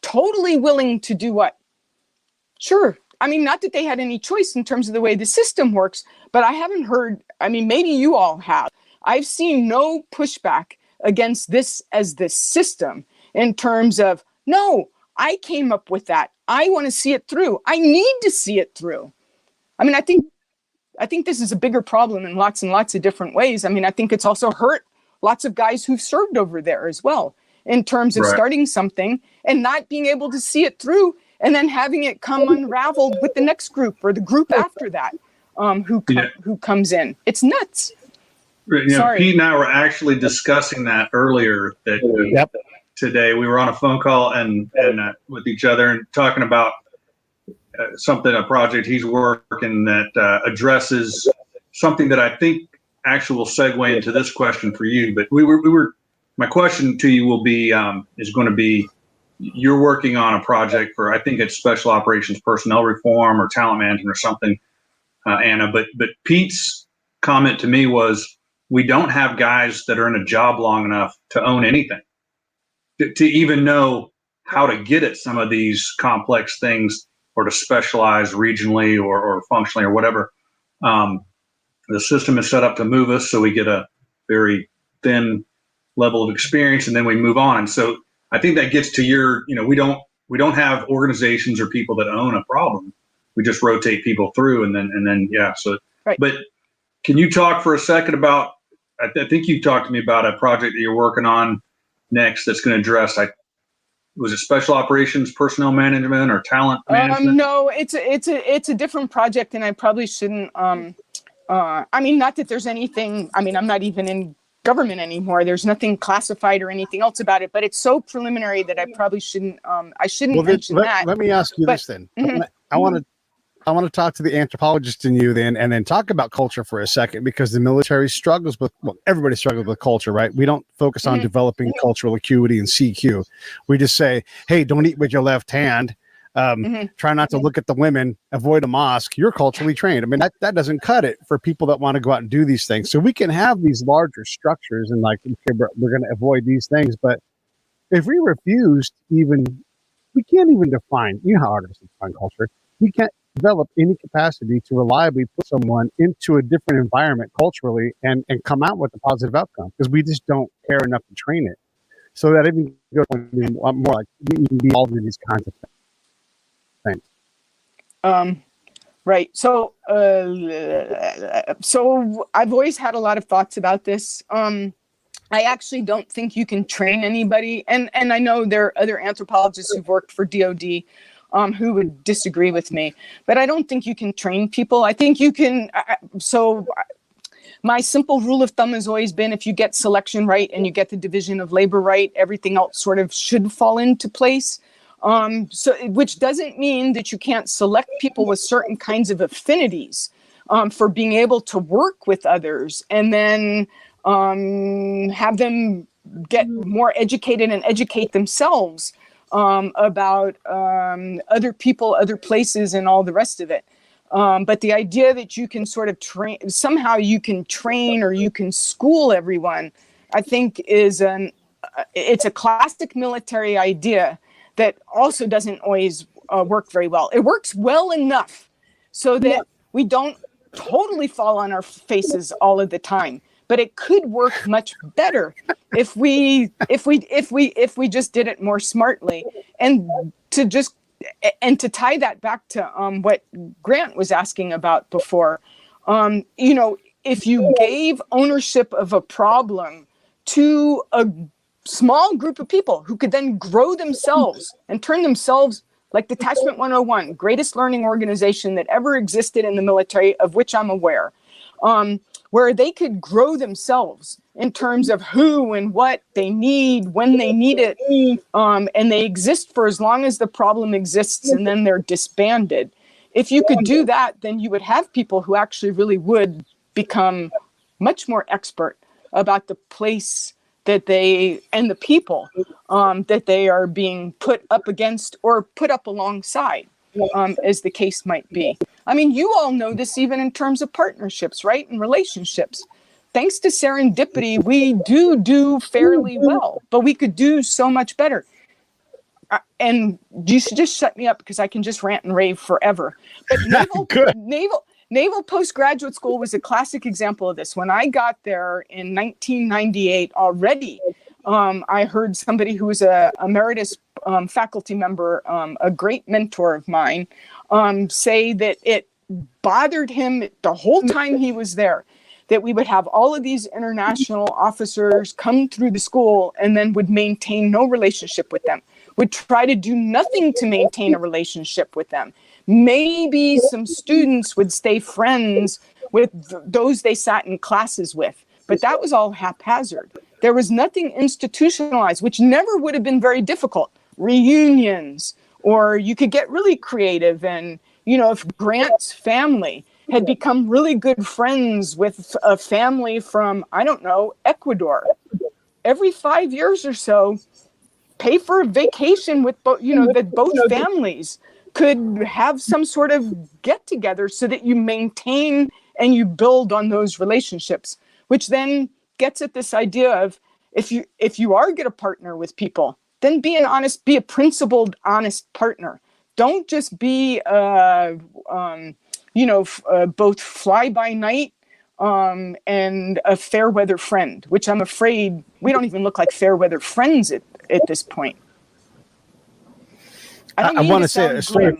totally willing to do what? Sure. I mean, not that they had any choice in terms of the way the system works, but I haven't heard, maybe you all have. I've seen no pushback against this as the system in terms of, no, I came up with that. I want to see it through. I need to see it through. I mean, I think I think this is a bigger problem in lots and lots of different ways. I mean, I think it's also hurt lots of guys who've served over there as well, in terms of starting something and not being able to see it through, and then having it come unraveled with the next group or the group after that, who comes in. It's nuts. Sorry. Pete and I were actually discussing that earlier today. We were on a phone call and with each other and talking about a project he's working that addresses something that I think actually will segue into this question for you. But my question to you will be, is going to be, you're working on a project for, I think it's special operations personnel reform or talent management or something, Anna, but Pete's comment to me was, we don't have guys that are in a job long enough to own anything, to even know how to get at some of these complex things, or to specialize regionally or functionally or whatever. The system is set up to move us, so we get a very thin level of experience, and then we move on. And so I think that gets to your, we don't have organizations or people that own a problem. We just rotate people through, and then So, right. But can you talk for a second about? I think you talked to me about a project that you're working on next that's going to address. Was it special operations personnel management or talent management? No, it's a different project, and I probably shouldn't. I mean, not that there's anything. I mean, I'm not even in government anymore. There's nothing classified or anything else about it, but it's so preliminary that I probably shouldn't. I shouldn't mention that. Let me ask you this then. Mm-hmm. I want to talk to the anthropologist in you then, and then talk about culture for a second, because the military struggles with, everybody struggles with culture, right? We don't focus on developing cultural acuity and CQ. We just say, hey, don't eat with your left hand. Try not to look at the women, avoid a mosque. You're culturally trained. I mean, that doesn't cut it for people that want to go out and do these things. So we can have these larger structures and like, okay, we're going to avoid these things. But if we refuse we can't even define, you know how artists define culture. We can't develop any capacity to reliably put someone into a different environment culturally and come out with a positive outcome, because we just don't care enough to train it. So that even goes more like we can be involved in these kinds of things. Right. So I've always had a lot of thoughts about this. I actually don't think you can train anybody. And I know there are other anthropologists who've worked for DOD who would disagree with me, but I don't think you can train people. I think you can. My simple rule of thumb has always been, if you get selection right and you get the division of labor right, everything else sort of should fall into place. Which doesn't mean that you can't select people with certain kinds of affinities for being able to work with others, and then have them get more educated and educate themselves about other people, other places, and all the rest of it. But the idea that you can sort of somehow you can train or you can school everyone, I think it's a classic military idea that also doesn't always work very well. It works well enough so that we don't totally fall on our faces all of the time, but it could work much better if we just did it more smartly. And to tie that back to what Grant was asking about before, if you gave ownership of a problem to a small group of people who could then grow themselves and turn themselves, like Detachment 101, greatest learning organization that ever existed in the military, of which I'm aware, where they could grow themselves in terms of who and what they need, when they need it, and they exist for as long as the problem exists, and then they're disbanded. If you could do that, then you would have people who actually really would become much more expert about the place that they and the people that they are being put up against or put up alongside, as the case might be. I mean, you all know this even in terms of partnerships, right? And relationships. Thanks to serendipity, we do fairly well, but we could do so much better. And you should just shut me up, because I can just rant and rave forever. But Naval Postgraduate School was a classic example of this. When I got there in 1998 already, I heard somebody who was a emeritus faculty member, a great mentor of mine, say that bothered him the whole time he was there, that we would have all of these international officers come through the school and then would maintain no relationship with them, would try to do nothing to maintain a relationship with them. Maybe some students would stay friends with those they sat in classes with, but that was all haphazard. There was nothing institutionalized, which never would have been very difficult. Reunions, or you could get really creative. And, if Grant's family had become really good friends with a family from, I don't know, Ecuador, every 5 years or so, pay for a vacation with both, that both families could have some sort of get together so that you maintain and you build on those relationships, which then gets at this idea of if you are going to partner with people, then be a principled, honest partner. Don't just be, both fly by night and a fair weather friend, which I'm afraid we don't even look like fair weather friends at this point. I want to say a story.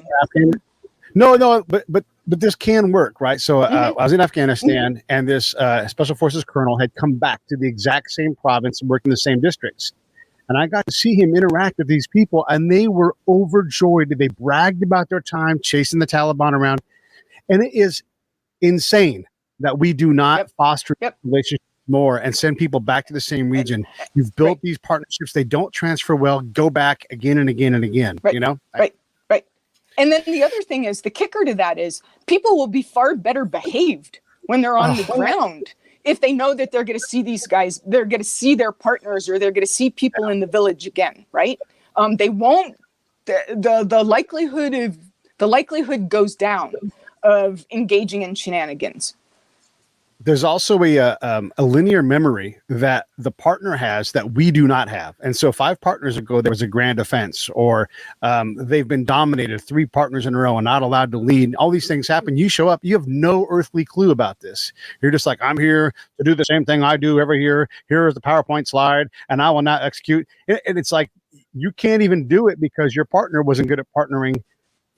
No, but this can work, right? So I was in Afghanistan, and this special forces colonel had come back to the exact same province and worked in the same districts. And I got to see him interact with these people, and they were overjoyed. They bragged about their time chasing the Taliban around. And it is insane that we do not foster relationships more and send people back to the same region. You've built these partnerships. They don't transfer well. Go back again and again and again, Right. And then the other thing is, the kicker to that is people will be far better behaved when they're on the ground. If they know that they're going to see these guys, they're going to see their partners, or they're going to see people in the village again, right? They won't. The likelihood goes down of engaging in shenanigans. There's also a linear memory that the partner has that we do not have. And so 5 partners ago, there was a grand offense, or they've been dominated 3 partners in a row and not allowed to lead. All these things happen. You show up, you have no earthly clue about this. You're just like, I'm here to do the same thing I do every year. Here is the PowerPoint slide, and I will not execute. And it's like, you can't even do it because your partner wasn't good at partnering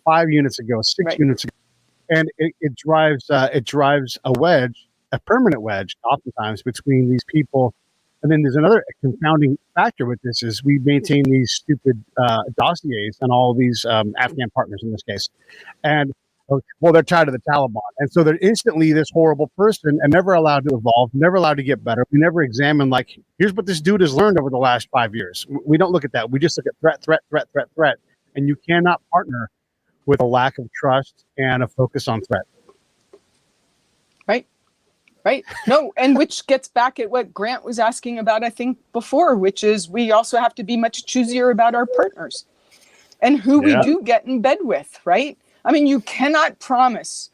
5 units ago, 6 units ago. And it drives a wedge, a permanent wedge, oftentimes, between these people. And then there's another confounding factor with this is we maintain these stupid dossiers on all of these Afghan partners in this case. And, they're tied to the Taliban. And so they're instantly this horrible person and never allowed to evolve, never allowed to get better. We never examine, like, here's what this dude has learned over the last 5 years. We don't look at that. We just look at threat. And you cannot partner with a lack of trust and a focus on threat. Right. No, and which gets back at what Grant was asking about, I think, before, which is we also have to be much choosier about our partners and who we do get in bed with, right? I mean, you cannot promise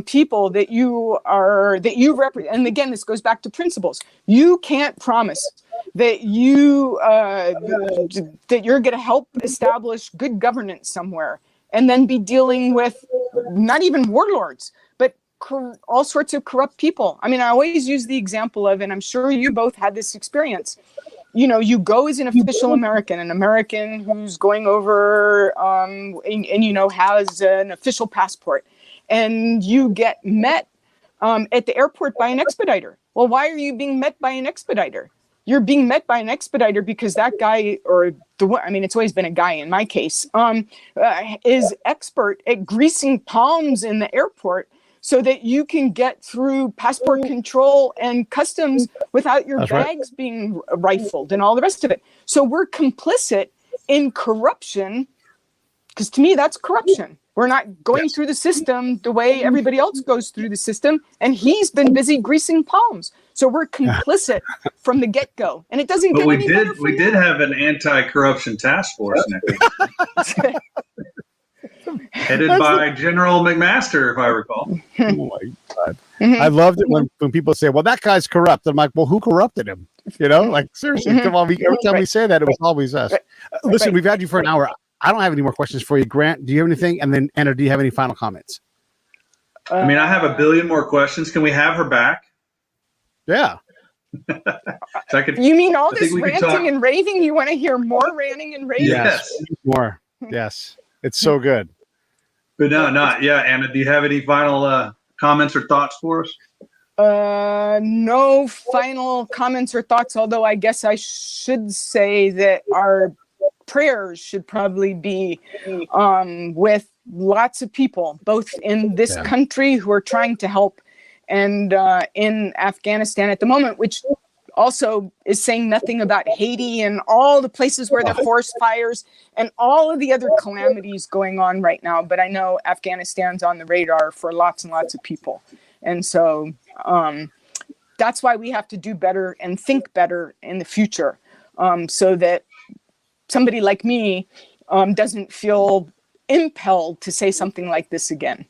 people that you represent. And again, this goes back to principles. You can't promise that that you're going to help establish good governance somewhere and then be dealing with not even warlords, but all sorts of corrupt people. I mean, I always use the example of, and I'm sure you both had this experience, you go as an official American, an American who's going over and has an official passport, and you get met at the airport by an expediter. Well, why are you being met by an expediter? You're being met by an expediter because that guy, it's always been a guy in my case, is expert at greasing palms in the airport so that you can get through passport control and customs without your bags being rifled and all the rest of it. So we're complicit in corruption, because to me, that's corruption. We're not going through the system the way everybody else goes through the system, and he's been busy greasing palms. So we're complicit from the get-go, and it doesn't get any better. We did have an anti-corruption task force, Nick. Headed by General McMaster, if I recall. Oh my God. I loved it when people say, well, that guy's corrupt. I'm like, well, who corrupted him? Like, seriously, come on. Every time we say that, it was always us. Listen, we've had you for an hour. I don't have any more questions for you. Grant, do you have anything? And then, Anna, do you have any final comments? I have a billion more questions. Can we have her back? Yeah. You mean all this ranting and raving? You want to hear more ranting and raving? Yes. More. Yes. It's so good. But no, not yeah. Anna, do you have any final comments or thoughts for us? No final comments or thoughts, although I guess I should say that our prayers should probably be with lots of people, both in this country who are trying to help and in Afghanistan at the moment, which also is saying nothing about Haiti and all the places where there are forest fires and all of the other calamities going on right now. But I know Afghanistan's on the radar for lots and lots of people. And so that's why we have to do better and think better in the future, so that somebody like me doesn't feel impelled to say something like this again.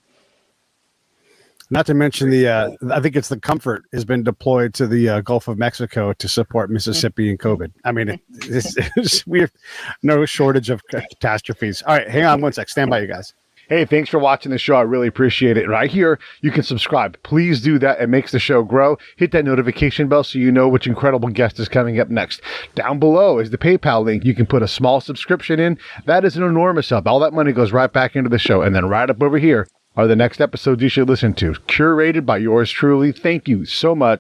Not to mention I think it's the Comfort has been deployed to the Gulf of Mexico to support Mississippi and COVID. I mean, we have no shortage of catastrophes. All right, hang on one sec. Stand by, you guys. Hey, thanks for watching the show. I really appreciate it. Right here, you can subscribe. Please do that. It makes the show grow. Hit that notification bell so you know which incredible guest is coming up next. Down below is the PayPal link. You can put a small subscription in. That is an enormous help. All that money goes right back into the show. And then right up over here are the next episodes you should listen to, curated by yours truly. Thank you so much.